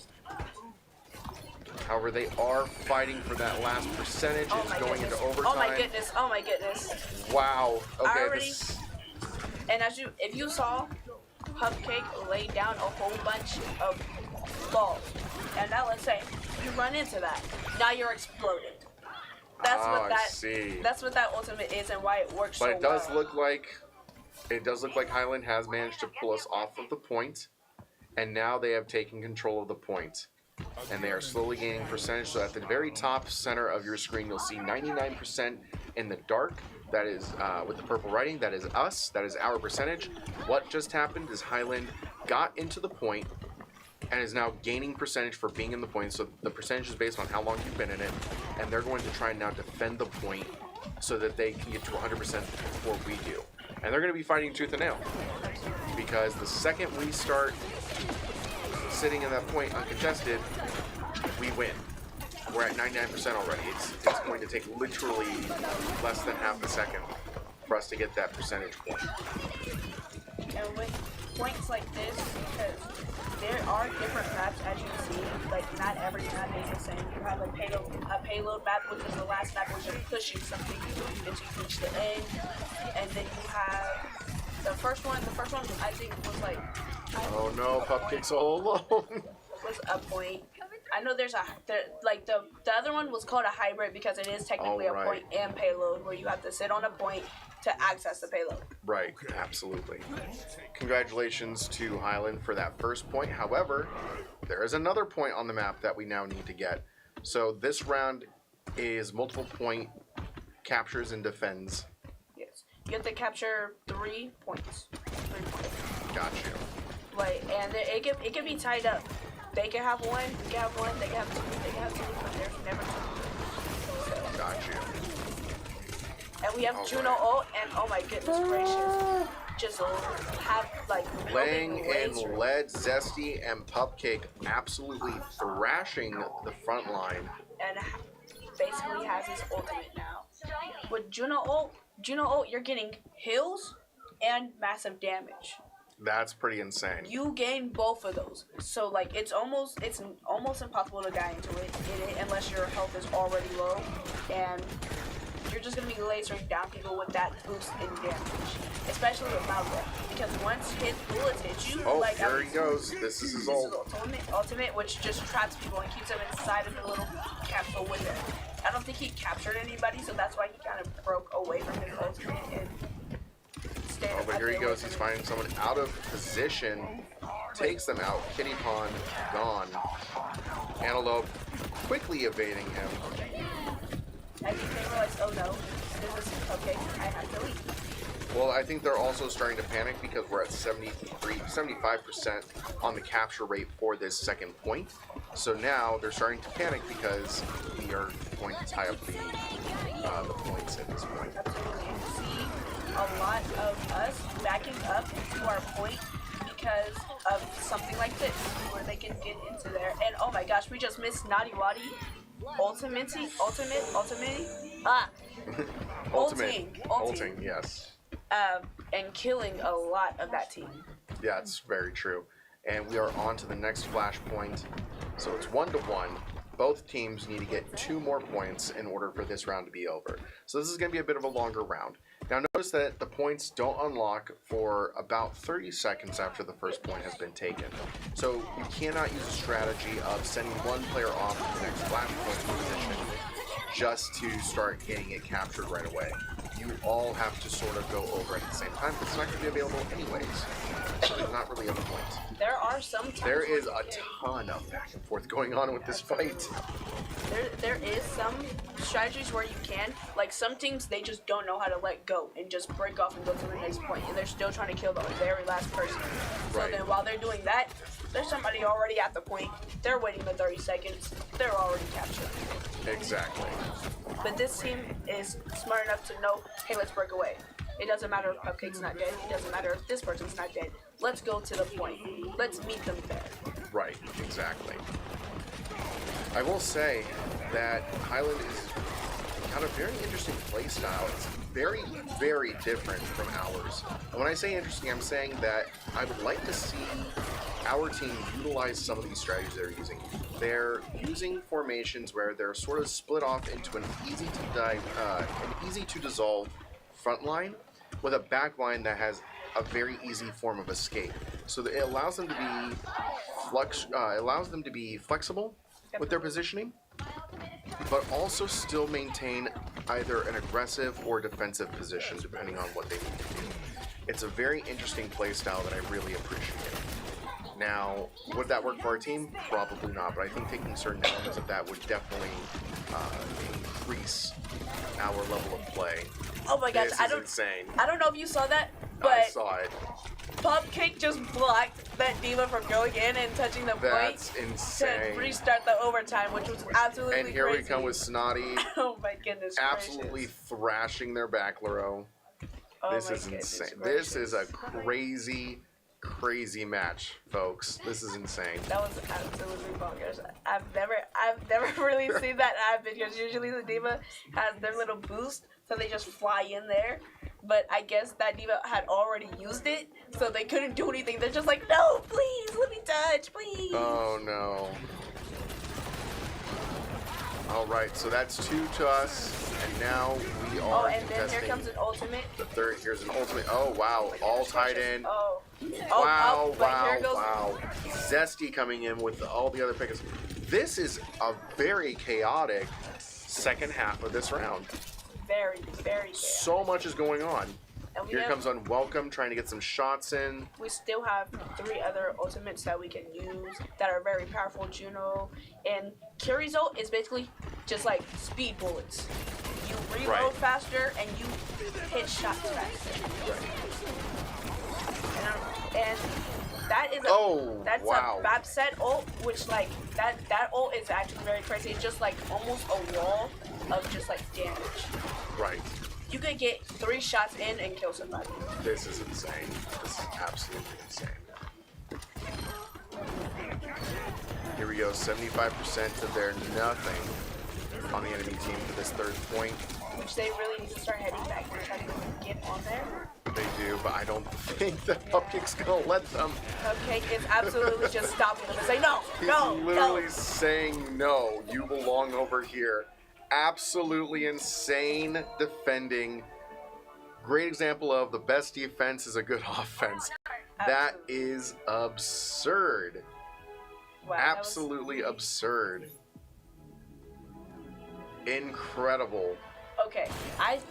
However, they are fighting for that last percentage. Oh It's my going goodness. into overtime. Oh my goodness. Oh my goodness. Wow. Okay, already- And if you saw, Cupcake laid down a whole bunch of balls. And now let's say you run into that. Now you're exploded. That's I see. That's what that ultimate is and why it works But so it does well. look like Highland has managed to pull us off of the point, and now they have taken control of the point. And they are slowly gaining percentage. So at the very top center of your screen, you'll see 99% in the dark. That is with the purple writing. That is us. That is our percentage. What just happened is Highland got into the point and is now gaining percentage for being in the point. So the percentage is based on how long you've been in it. And they're going to try and now defend the point so that they can get to 100% before we do. And they're going to be fighting tooth and nail. Because the second we start sitting in that point uncontested, we win. We're at 99% already. It's going to take literally less than half a second for us to get that percentage point. And with points like this, because there are different maps as you see, like not every map is the same. You have a payload map, which is the last map where you're pushing something until you reach the end. And then you have the first one I think was like, Oh no, Pupcake's all alone. was a point. I know the other one was called a hybrid because it is technically a point and payload where you have to sit on a point to access the payload. Right, absolutely. Congratulations to Highland for that first point. However, there is another point on the map that we now need to get. So this round is multiple point captures and defends. Yes. You have to capture 3 points. 3 points. Got you. Like, and it can be tied up. They can have 1, we can have 1, they can have 2, they can have 2, but there's never 2. Got you. And we have Juno ult, and oh my goodness gracious. Just have, like, Lang building and laser. Lead, Zesty, and Pupcake absolutely thrashing the front line. And basically has his ultimate now. With Juno ult, you're getting heals and massive damage. That's pretty insane. You gain both of those, so like it's almost impossible to die into it unless your health is already low, and you're just gonna be lasering down people with that boost in damage, especially with Malga, because once his bullets hit you, Oh, like there he goes. This is his ult. ultimate, which just traps people and keeps them inside of the little capsule with it. I don't think he captured anybody, so that's why he kind of broke away from his ultimate and. Oh, but here he goes. He's finding someone out of position. Takes them out. Kitty Pond gone. Antelope quickly evading him. I think they realized, oh no, this is okay, I have to leave. Well, I think they're also starting to panic because we're at 75% on the capture rate for this second point. So now they're starting to panic because we are going to tie up the points at this point. Absolutely. And see a lot of us backing up to our point because of something like this, where they can get into there. And oh my gosh, we just missed Naughty Waddy. Ultimate. Ulting, yes. And killing a lot of that team. Yeah, it's very true. And we are on to the next flashpoint. So it's 1-1. Both teams need to get 2 more points in order for this round to be over. So this is going to be a bit of a longer round. Now notice that the points don't unlock for about 30 seconds after the first point has been taken. So you cannot use a strategy of sending one player off to the next flashpoint position just to start getting it captured right away. You all have to sort of go over at the same time, but it's not going to be available anyways. So there's not really a point. There are some times There where is you a can- ton of back and forth going on with this fight. There is some strategies where you can, like some teams, they just don't know how to let go and just break off and go to the next point, and they're still trying to kill the very last person. So Right. then while they're doing that, there's somebody already at the point. They're waiting the 30 seconds. They're already captured. Exactly. But this team is smart enough to know, hey, let's break away. It doesn't matter if Cupcake's not dead. It doesn't matter if this person's not dead. Let's go to the point. Let's meet them there. Right, exactly. I will say that Highland is got a very interesting play style. It's very, very different from ours. And when I say interesting, I'm saying that I would like to see our team utilize some of these strategies they're using. They're using formations where they're sort of split off into an easy to dissolve front line with a back line that has a very easy form of escape. So that it allows them to be flexible with their positioning, but also still maintain either an aggressive or defensive position depending on what they need to do. It's a very interesting play style that I really appreciate. Now, would that work for our team? Probably not, but I think taking certain elements of that would definitely increase our level of play. Oh my gosh, This is insane. I don't know if you saw that, but I saw it. Cupcake just blocked that diva from going in and touching the That's point insane. to restart the overtime, which was absolutely And here crazy. we come with Snotty Oh my goodness absolutely gracious. thrashing their back row. Oh This my is goodness insane. gracious. This is a crazy match, folks. This is insane. That was absolutely bonkers. I've never really seen that happen because usually the diva has their little boost, so they just fly in there. But I guess that diva had already used it, so they couldn't do anything. They're just like, no, please, let me touch, please. Oh no. Alright, so that's 2 to us, and now we Oh, are and then here contesting comes an ultimate. the third. Here's an ultimate. Oh wow, all tied in. Oh. Wow, but here goes wow. Zesty coming in with all the other picks. This is a very chaotic second half of this round. very, very bad. So much is going on. And Here comes Unwelcome trying to get some shots in. we still have 3 other ultimates that we can use that are very powerful. Juno and Kiri's ult is basically just like speed bullets. You reload Right. faster and you hit shots faster. And that is that's wow. a Babset ult, which like that ult is actually very crazy. It's just like almost a wall of just like damage. Right. You could get 3 shots in and kill somebody. This is insane. This is absolutely insane. Here we go. 75% of their nothing on the enemy team for this third point. Which they really need to start heading back and trying to get on there. They do, but I don't think that Cupcake's gonna let them. Cupcake is absolutely just stopping them and saying, no, He's no, literally no. saying, no, you belong over here. Absolutely insane defending. Great example of the best defense is a good offense. That is absurd. Wow, Absolutely absurd. Incredible. Okay,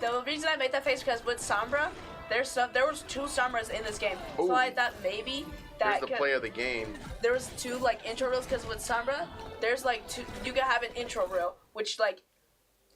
the reason I made that face because with Sombra, there was 2 Sombras in this game. Ooh. So I thought maybe Here's that the play of the game. there was 2 like intro reels because with Sombra, there's like 2. You can have an intro reel, which like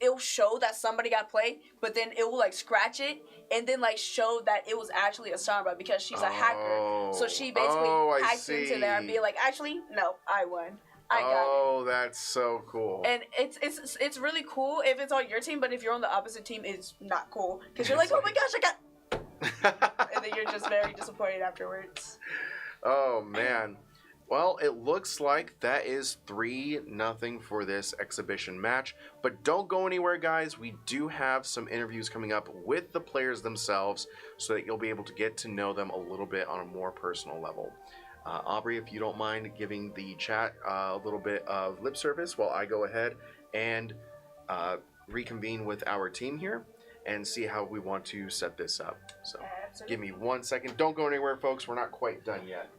it'll show that somebody got played, but then it will like scratch it and then like show that it was actually a Sombra because she's a hacker. So she basically I hacked into there and see. be like, actually, no, I won. I got it. Oh, that's so cool. And it's really cool if it's on your team, but if you're on the opposite team, it's not cool because you're like, oh my gosh, I got. And then you're just very disappointed afterwards. Oh man. Well, it looks like that is 3-0 for this exhibition match. But don't go anywhere, guys. We do have some interviews coming up with the players themselves so that you'll be able to get to know them a little bit on a more personal level. Aubrey, if you don't mind giving the chat a little bit of lip service while I go ahead and reconvene with our team here and see how we want to set this up. So give me 1 second. Don't go anywhere, folks. We're not quite done yet.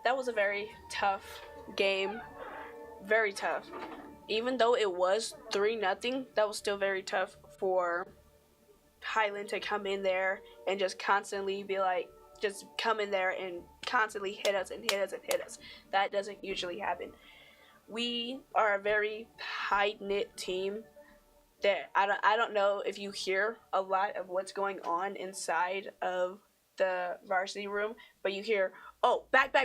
That was a very tough game. Very tough. even though it was 3-0, that was still very tough for Highland to come in there and just constantly be like, just come in there and constantly hit us and hit us and hit us. That doesn't usually happen. We are a very tight-knit team that I don't know if you hear a lot of what's going on inside of the varsity room, but you hear, oh, back,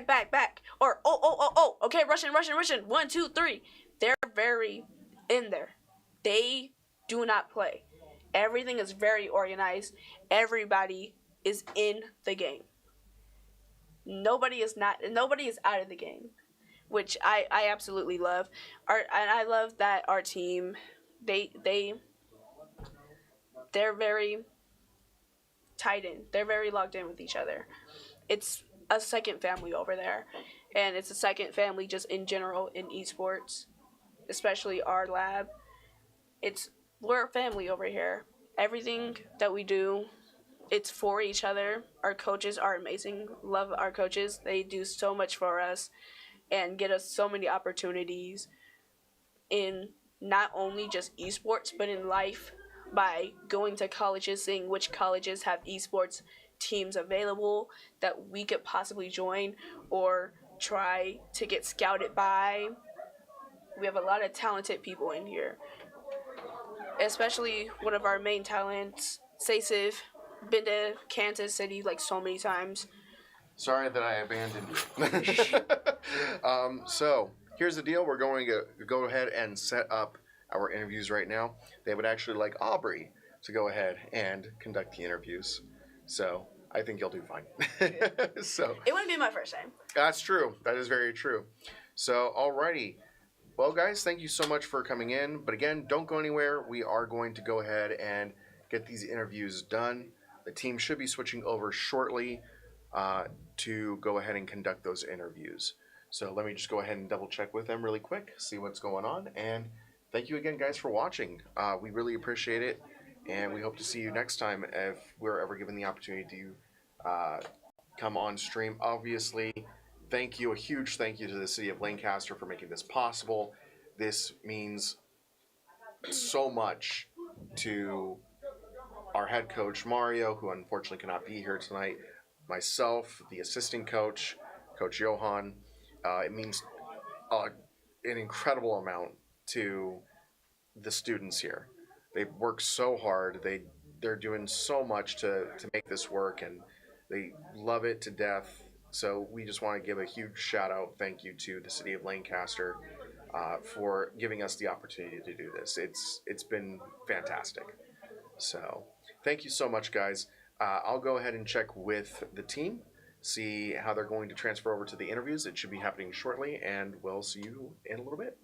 or oh, okay, Russian, 1, 2, 3. They're very in there. They do not play. Everything is very organized. Everybody is in the game. Nobody is out of the game, which I absolutely love. And I love that our team, they're very tied in. They're very locked in with each other. It's a second family over there, and it's a second family just in general in esports, especially our lab. We're a family over here. Everything that we do, it's for each other. Our coaches are amazing. Love our coaches. They do so much for us and get us so many opportunities in not only just esports, but in life, by going to colleges, seeing which colleges have esports teams available that we could possibly join or try to get scouted by. We have a lot of talented people in here, especially one of our main talents, Saisiv, been to Kansas City like so many times. Sorry that I abandoned you. So here's the deal. We're going to go ahead and set up our interviews right now. They would actually like Aubrey to go ahead and conduct the interviews. So I think you'll do fine. So it wouldn't be my first time. That's true. That is very true. So alrighty. Well, guys, thank you so much for coming in. But again, don't go anywhere. We are going to go ahead and get these interviews done. The team should be switching over shortly to go ahead and conduct those interviews. So let me just go ahead and double check with them really quick, see what's going on. And thank you again, guys, for watching. We really appreciate it. And we hope to see you next time if we're ever given the opportunity to come on stream. Obviously, thank you, a huge thank you to the city of Lancaster for making this possible. This means so much to our head coach, Mario, who unfortunately cannot be here tonight, myself, the assistant coach, Coach Johan. It means an incredible amount to the students here. They've worked so hard. They're doing so much to make this work, and they love it to death. So we just want to give a huge shout out, thank you to the city of Lancaster for giving us the opportunity to do this. It's been fantastic. So thank you so much, guys. I'll go ahead and check with the team, see how they're going to transfer over to the interviews. It should be happening shortly, and we'll see you in a little bit.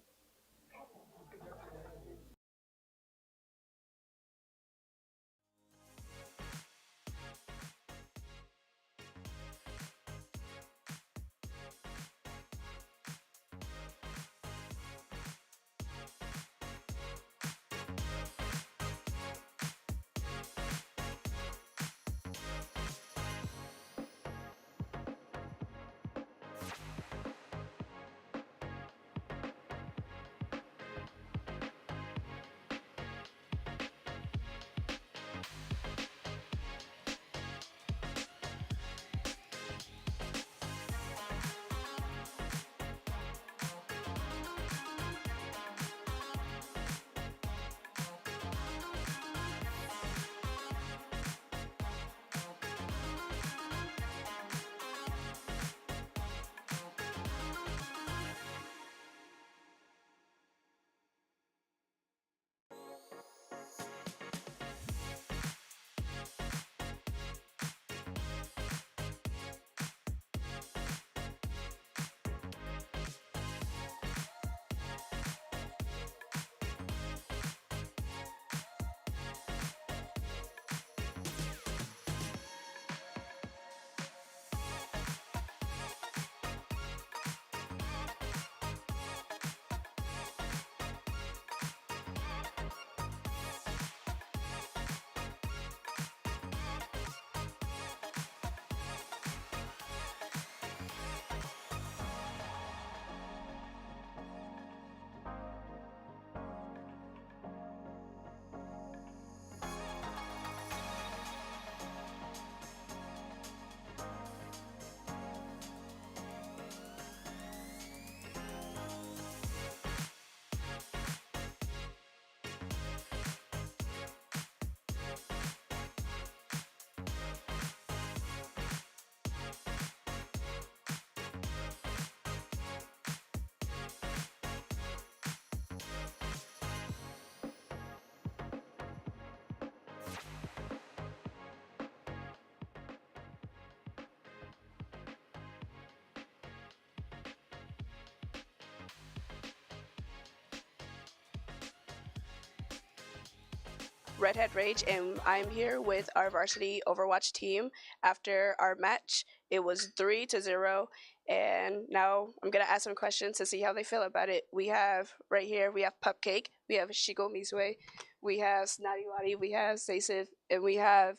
Redhead Rage, and I'm here with our varsity Overwatch team. After our match, it was 3-0, and now I'm gonna ask some questions to see how they feel about it. We have right here, we have Pupcake, we have Shiko Mizue, we have Snotty Lottie, we have Sasif, and we have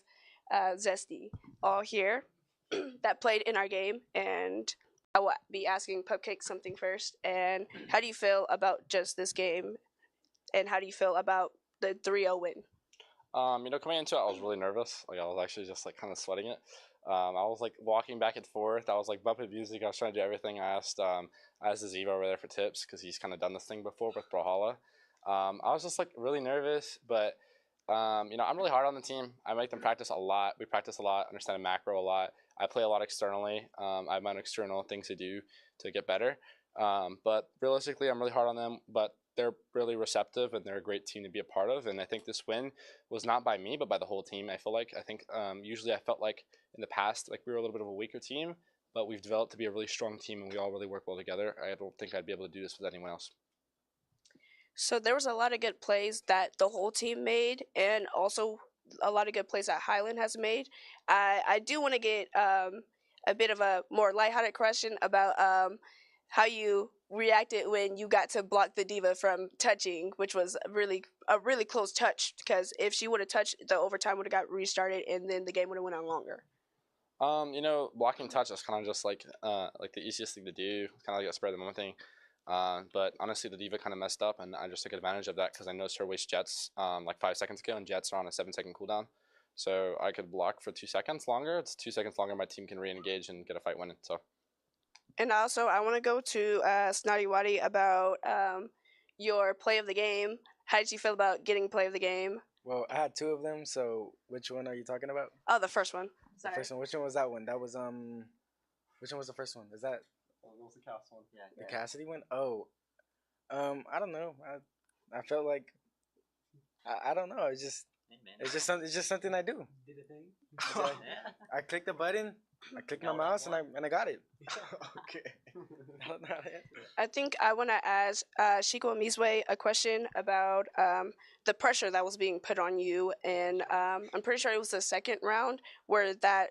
Zesty, all here that played in our game, and I will be asking Pupcake something first. And how do you feel about just this game? And how do you feel about the 3-0 win? Coming into it, I was really nervous. Like I was actually just like kind of sweating it. I was like walking back and forth. I was like bumping music. I was trying to do everything. I asked Aziva over there for tips because he's kind of done this thing before with Brawlhalla. I was just like really nervous, but I'm really hard on the team. I make them practice a lot. We practice a lot, understand macro a lot. I play a lot externally. I have my own external things to do to get better. But realistically, I'm really hard on them. But they're really receptive and they're a great team to be a part of. And I think this win was not by me, but by the whole team. I think usually I felt like in the past, like we were a little bit of a weaker team, but we've developed to be a really strong team and we all really work well together. I don't think I'd be able to do this with anyone else. So there was a lot of good plays that the whole team made, and also a lot of good plays that Highland has made. I do want to get a bit of a more lighthearted question about how you reacted when you got to block the diva from touching, which was a really close touch, because if she would have touched, the overtime would have got restarted and then the game would have went on longer. Blocking touch is kind of just like the easiest thing to do, kind of like a spur of the moment thing. But honestly, the diva kind of messed up, and I just took advantage of that because I noticed her waste jets like 5 seconds ago, and jets are on a 7-second cooldown. So I could block for 2 seconds longer. It's 2 seconds longer. My team can re-engage and get a fight winning. So. And also, I want to go to Snotty Waddy about your play of the game. How did you feel about getting play of the game? Well, I had 2 of them, so which one are you talking about? Oh, the first one. Sorry. The first one. Which one was that one? That was which one was the first one? Is that? It was the Cass one. Yeah. The Cassidy one? Oh, I don't know. I felt like I don't know. It's just something I do. Did a thing. I clicked the button. I clicked my mouse and I got it. Okay. I don't know how to answer that. I think I want to ask Shiko Mizue a question about the pressure that was being put on you, and I'm pretty sure it was the second round where that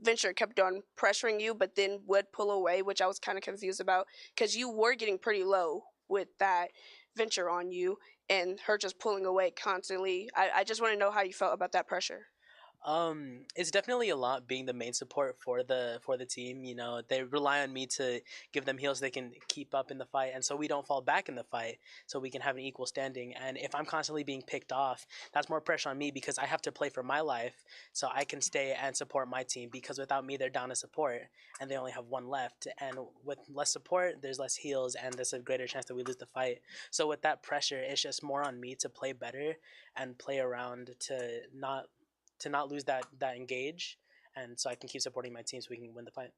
Venture kept on pressuring you, but then would pull away, which I was kind of confused about because you were getting pretty low with that Venture on you and her just pulling away constantly. I just want to know how you felt about that pressure. It's definitely a lot being the main support for the team. They rely on me to give them heals they can keep up in the fight, and so we don't fall back in the fight, so we can have an equal standing. And if I'm constantly being picked off, that's more pressure on me because I have to play for my life, so I can stay and support my team. Because without me, they're down to support, and they only have 1 left. And with less support, there's less heals, and there's a greater chance that we lose the fight. So with that pressure, it's just more on me to play better and play around to not lose that engage, and so I can keep supporting my team so we can win the fight.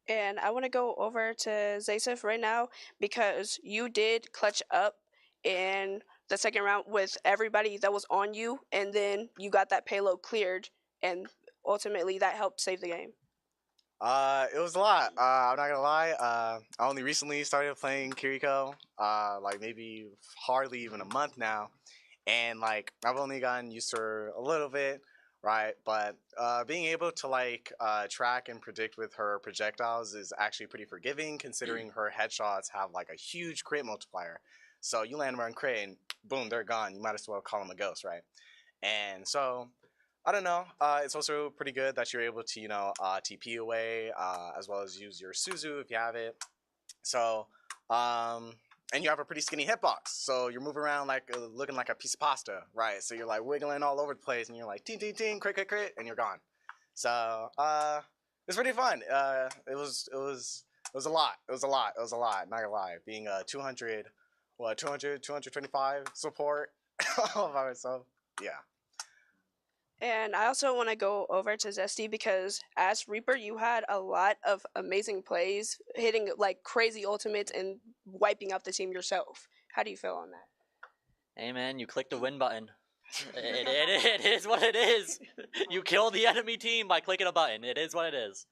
And I want to go over to Zasif right now because you did clutch up in the second round with everybody that was on you, and then you got that payload cleared, and ultimately that helped save the game. It was a lot. I'm not gonna lie. I only recently started playing Kiriko, like maybe hardly even a month now. And like I've only gotten used to her a little bit, right? But being able to track and predict with her projectiles is actually pretty forgiving, considering her headshots have like a huge crit multiplier. So you land one crit and boom, they're gone. You might as well call them a ghost, right? And so I don't know. It's also pretty good that you're able to TP away as well as use your Suzu if you have it. So and you have a pretty skinny hitbox, so you're moving around looking like a piece of pasta, right? So you're like wiggling all over the place, and you're like ting ting ting, crit crit crit, and you're gone. So it's pretty fun. It was a lot. It was a lot. Not gonna lie, being a 225 support all by myself. Yeah. And I also want to go over to Zesty because as Reaper, you had a lot of amazing plays, hitting like crazy ultimates and wiping out the team yourself. How do you feel on that? Hey man, you clicked the win button. It is what it is. You kill the enemy team by clicking a button. It is what it is.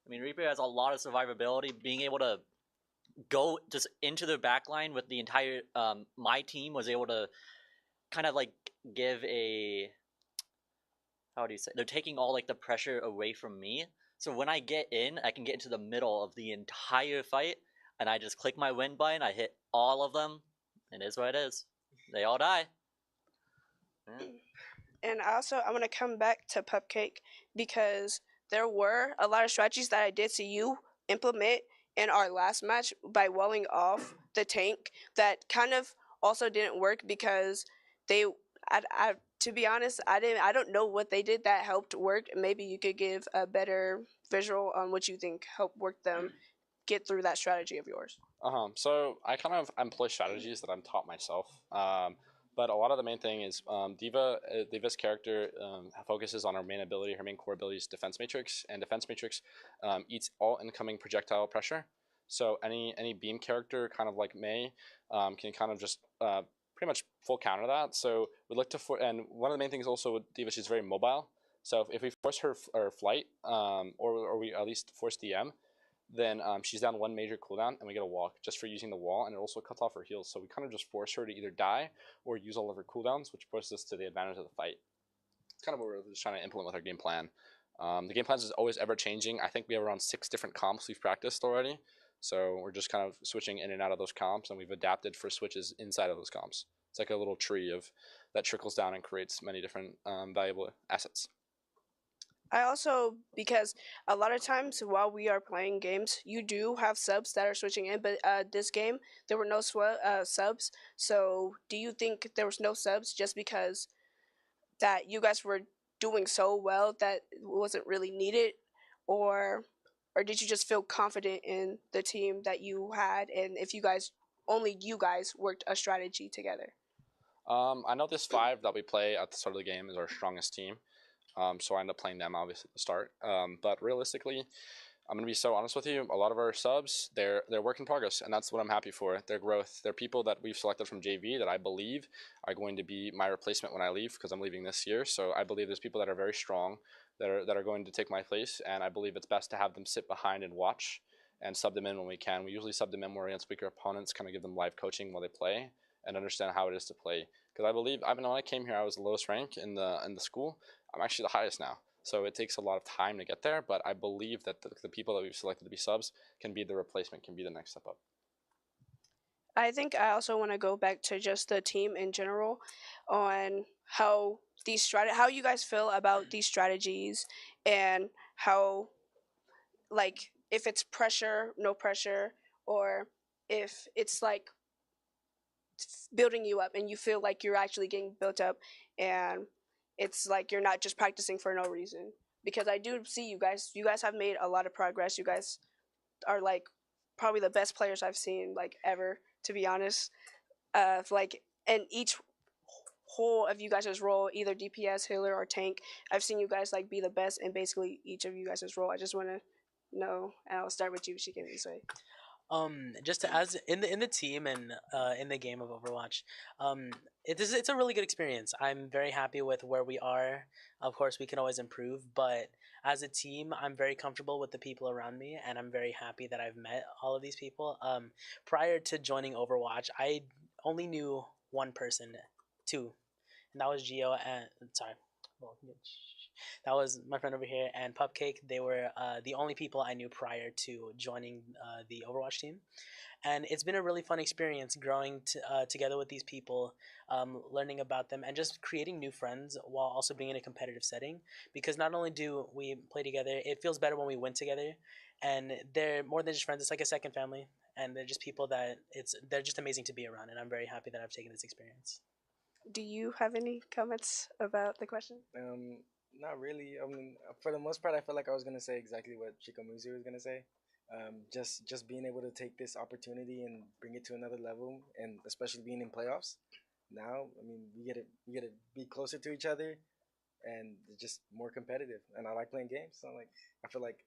I mean, Reaper has a lot of survivability, being able to go just into the back line with the entire my team was able to kind of like give a, how do you say, they're taking all like the pressure away from me. So when I get in, I can get into the middle of the entire fight, and I just click my win button. I hit all of them, and it is what it is. They all die. Yeah. And also, I'm gonna come back to Pupcake because there were a lot of strategies that I did see you implement in our last match by walling off the tank that kind of also didn't work because they, to be honest, I don't know what they did that helped work. Maybe you could give a better visual on what you think helped work them get through that strategy of yours. So I kind of employ strategies that I'm taught myself. But a lot of the main thing is Diva's character focuses on her main ability. Her main core ability is Defense Matrix, and Defense Matrix eats all incoming projectile pressure. So any beam character, kind of like Mei, can kind of just pretty much full counter that. So we look to and one of the main things also with Diva, she's very mobile. So if we force her flight, or we at least force DM, then she's down one major cooldown, and we get a walk just for using the wall, and it also cuts off her heals. So we kind of just force her to either die or use all of her cooldowns, which pushes us to the advantage of the fight. It's kind of what we're just trying to implement with our game plan. The game plan is always ever changing. I think we have around 6 different comps we've practiced already. So we're just kind of switching in and out of those comps, and we've adapted for switches inside of those comps. It's like a little tree that trickles down and creates many different valuable assets. I also, because a lot of times while we are playing games, you do have subs that are switching in, but this game, there were no subs. So do you think there was no subs just because that you guys were doing so well that it wasn't really needed? Or did you just feel confident in the team that you had, and if only you guys worked a strategy together? I know this 5 that we play at the start of the game is our strongest team. So I end up playing them obviously at the start. But realistically, I'm gonna be so honest with you. A lot of our subs, they're work in progress, and that's what I'm happy for. Their growth. They're people that we've selected from JV that I believe are going to be my replacement when I leave, because I'm leaving this year. So I believe there's people that are very strong that are going to take my place, and I believe it's best to have them sit behind and watch and sub them in when we can. We usually sub them in more against weaker opponents, kind of give them live coaching while they play and understand how it is to play. Because I believe, when I came here, I was the lowest rank in the school. I'm actually the highest now. So it takes a lot of time to get there, but I believe that the people that we've selected to be subs can be the replacement, can be the next step up. I think I also want to go back to just the team in general on how how you guys feel about these strategies, and how, like, if it's pressure, no pressure, or if it's like building you up and you feel like you're actually getting built up, and it's like you're not just practicing for no reason. Because I do see you guys have made a lot of progress. You guys are like probably the best players I've seen like ever, to be honest. Like, and each whole of you guys' role, either DPS, healer, or tank, I've seen you guys like be the best in basically each of you guys' role. I just want to know, and I'll start with you, Shikin, this way. Just to, as in the team and in the game of Overwatch, it's a really good experience. I'm very happy with where we are. Of course, we can always improve, but as a team, I'm very comfortable with the people around me, and I'm very happy that I've met all of these people. Prior to joining Overwatch, I only knew one person, two, and that was Gio and that was my friend over here and Pupcake. They were the only people I knew prior to joining the Overwatch team. And it's been a really fun experience growing together with these people, learning about them, and just creating new friends while also being in a competitive setting. Because not only do we play together, it feels better when we win together. And they're more than just friends. It's like a second family. And they're just people that they're just amazing to be around. And I'm very happy that I've taken this experience. Do you have any comments about the question? Not really. I mean, for the most part, I felt like I was gonna say exactly what Shikamuzu was gonna say. Just being able to take this opportunity and bring it to another level, and especially being in playoffs. Now, I mean, we get to be closer to each other, and just more competitive. And I like playing games, so I feel like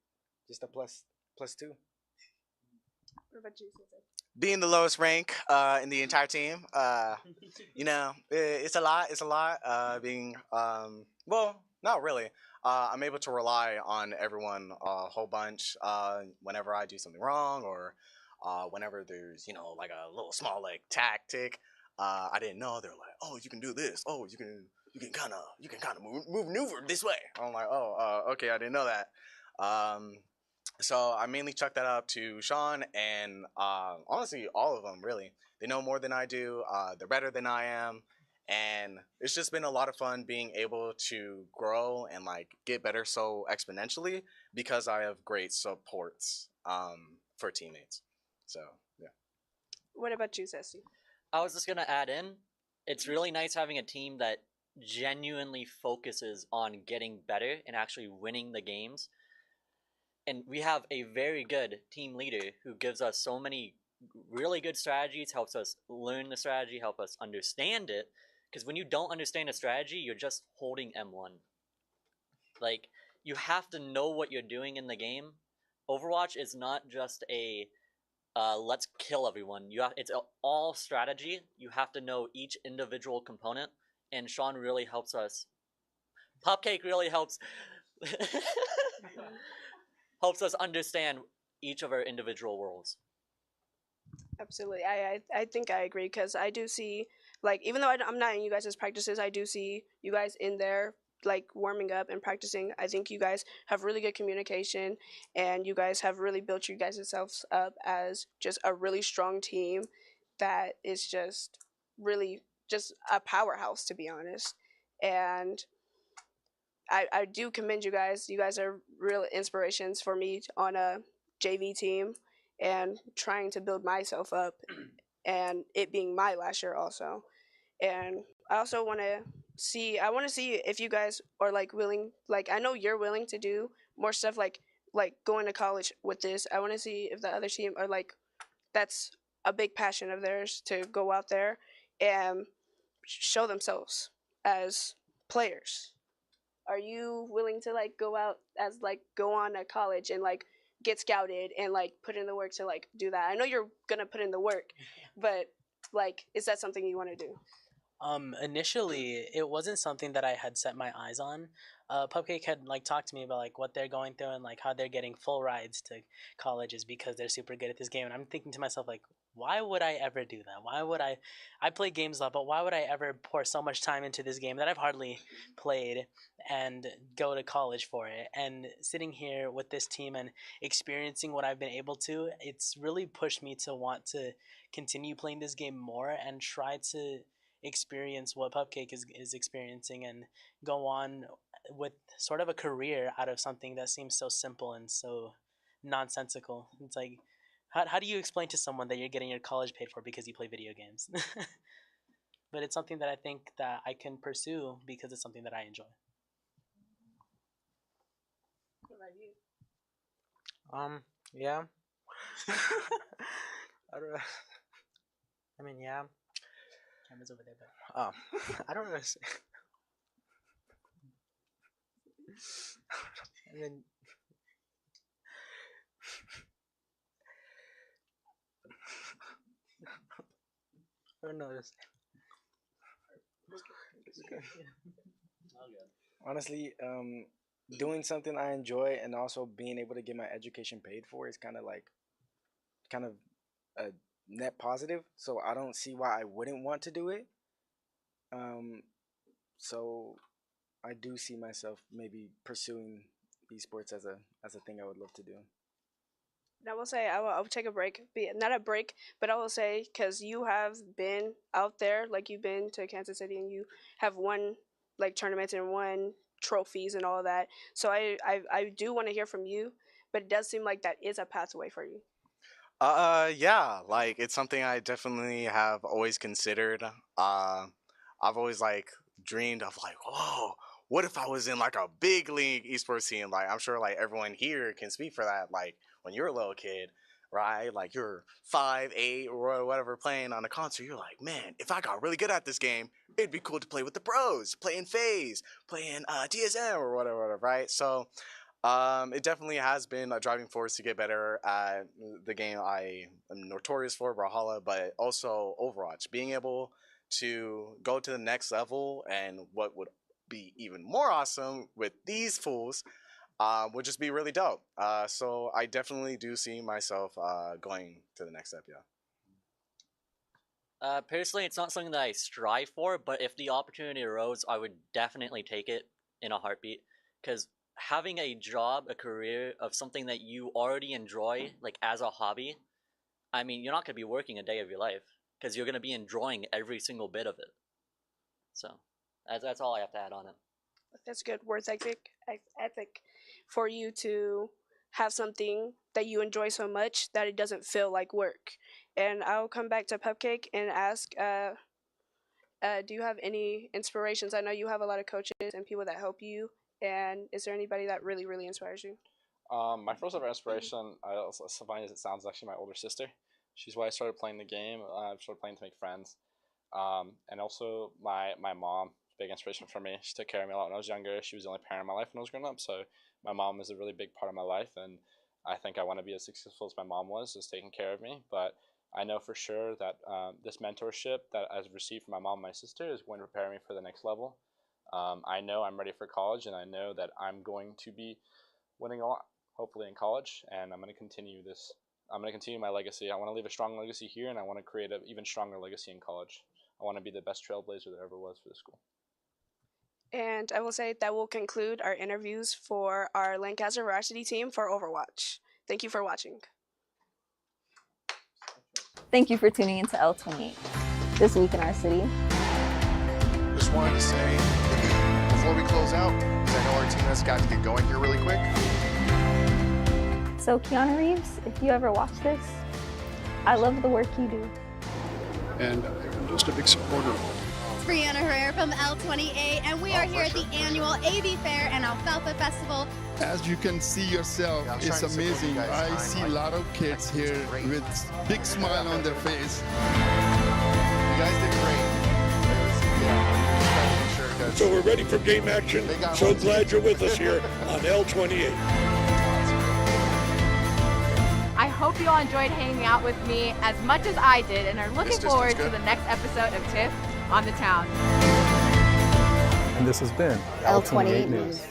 just a plus two. What about you, Sensei? Being the lowest rank in the entire team, it's a lot. It's a lot. Being well, not really. I'm able to rely on everyone a whole bunch whenever I do something wrong, or whenever there's like a little small tactic. I didn't know. They're like, oh, you can do this. Oh, you can kind of maneuver this way. I'm like, oh, okay, I didn't know that. So I mainly chuck that up to Sean and honestly, all of them really. They know more than I do. They're better than I am, and it's just been a lot of fun being able to grow and like get better so exponentially because I have great supports for teammates. So yeah. What about you, Ceci? I was just gonna add in, it's really nice having a team that genuinely focuses on getting better and actually winning the games. And we have a very good team leader who gives us so many really good strategies, helps us learn the strategy, help us understand it. Because when you don't understand a strategy, you're just holding M1. Like, you have to know what you're doing in the game. Overwatch is not just a let's kill everyone. It's all strategy. You have to know each individual component, and Sean really helps us. Pupcake really helps helps us understand each of our individual worlds. Absolutely. I think I agree because I do see, like, even though I'm not in you guys' practices, I do see you guys in there, like, warming up and practicing. I think you guys have really good communication, and you guys have really built you guys yourselves up as just a really strong team that is just really just a powerhouse, to be honest. And I do commend you guys. You guys are real inspirations for me on a JV team and trying to build myself up and it being my last year also. And I also want to see if you guys are like willing, like I know you're willing to do more stuff like going to college with this. I want to see if the other team are like that's a big passion of theirs to go out there and show themselves as players. Are you willing to like go out as like go on a college and like get scouted and like put in the work to like do that? I know you're gonna put in the work, but like is that something you want to do? Initially, it wasn't something that I had set my eyes on. Pupcake had like talked to me about like what they're going through and like how they're getting full rides to colleges because they're super good at this game. And I'm thinking to myself like, why would I ever do that? Why would I play games a lot, but why would I ever pour so much time into this game that I've hardly played and go to college for it? And sitting here with this team and experiencing what I've been able to, it's really pushed me to want to continue playing this game more and try to experience what Pupcake is experiencing and go on with sort of a career out of something that seems so simple and so nonsensical. It's like, how do you explain to someone that you're getting your college paid for because you play video games? But it's something that I think that I can pursue because it's something that I enjoy. What about you? Yeah. I mean, yeah. Camera's over there, but I don't know. I mean, I don't know. Honestly, doing something I enjoy and also being able to get my education paid for is kind of a net positive. So I don't see why I wouldn't want to do it. So I do see myself maybe pursuing esports as a thing I would love to do. And I will say I will take a break, not a break, but I will say because you have been out there, like you've been to Kansas City and you have won like tournaments and won trophies and all of that. So I do want to hear from you, but it does seem like that is a pathway for you. Yeah, like it's something I definitely have always considered. I've always like dreamed of like, whoa, what if I was in like a big league esports team? Like I'm sure like everyone here can speak for that. Like when you're a little kid, right? Like you're 5, 8, or whatever playing on a console, you're like, man, if I got really good at this game, it'd be cool to play with the pros, play in FaZe, play in TSM or whatever, right? So it definitely has been a driving force to get better at the game I am notorious for, Brawlhalla, but also Overwatch. Being able to go to the next level and what would be even more awesome with these fools would just be really dope. So I definitely do see myself going to the next step, yeah. Personally, it's not something that I strive for, but if the opportunity arose, I would definitely take it in a heartbeat. Because having a job, a career of something that you already enjoy, like as a hobby, I mean, you're not going to be working a day of your life because you're going to be enjoying every single bit of it. So that's all I have to add on it. That's good worth ethic for you to have something that you enjoy so much that it doesn't feel like work. And I'll come back to Pupcake and ask, do you have any inspirations? I know you have a lot of coaches and people that help you. And is there anybody that really, really inspires you? My first ever inspiration, as funny as it sounds, is actually my older sister. She's why I started playing the game. I started playing to make friends. And also my mom, big inspiration for me. She took care of me a lot when I was younger. She was the only parent in my life when I was growing up. So my mom is a really big part of my life. And I think I want to be as successful as my mom was, just taking care of me. But I know for sure that this mentorship that I've received from my mom and my sister is going to prepare me for the next level. I know I'm ready for college, and I know that I'm going to be winning a lot, hopefully in college, and I'm going to continue this. I'm going to continue my legacy. I want to leave a strong legacy here, and I want to create an even stronger legacy in college. I want to be the best trailblazer there ever was for the school. And I will say that will conclude our interviews for our Lancaster varsity team for Overwatch. Thank you for watching. Thank you for tuning into L28. This week in our city. Just wanted to say, before we close out, because I know our team has got to get going here really quick. So Keanu Reeves, if you ever watch this, I love the work you do. And I'm just a big supporter. It's Brianna Herrera from L28, and we are here at the annual AV Fair and Alfalfa Festival. As you can see yourself, it's amazing. I see a lot of kids here with big smile on their face. You guys did great. So we're ready for game action. So glad you're with us here on L28. I hope you all enjoyed hanging out with me as much as I did and are looking forward to the next episode of TIFF on the Town. And this has been L28 News.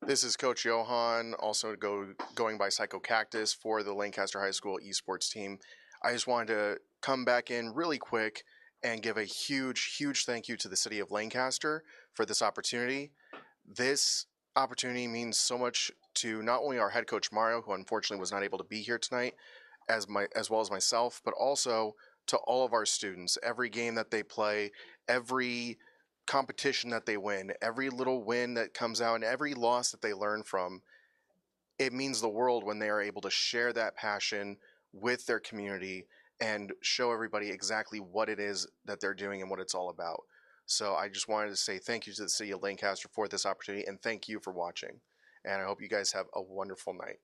This is Coach Johan, also going by Psycho Cactus for the Lancaster High School eSports team. I just wanted to come back in really quick and give a huge, huge thank you to the city of Lancaster for this opportunity. This opportunity means so much to not only our head coach Mario, who unfortunately was not able to be here tonight, as well as myself, but also to all of our students. Every game that they play, every competition that they win, every little win that comes out, and every loss that they learn from, it means the world when they are able to share that passion with their community and show everybody exactly what it is that they're doing and what it's all about. So I just wanted to say thank you to the city of Lancaster for this opportunity, and thank you for watching. And I hope you guys have a wonderful night.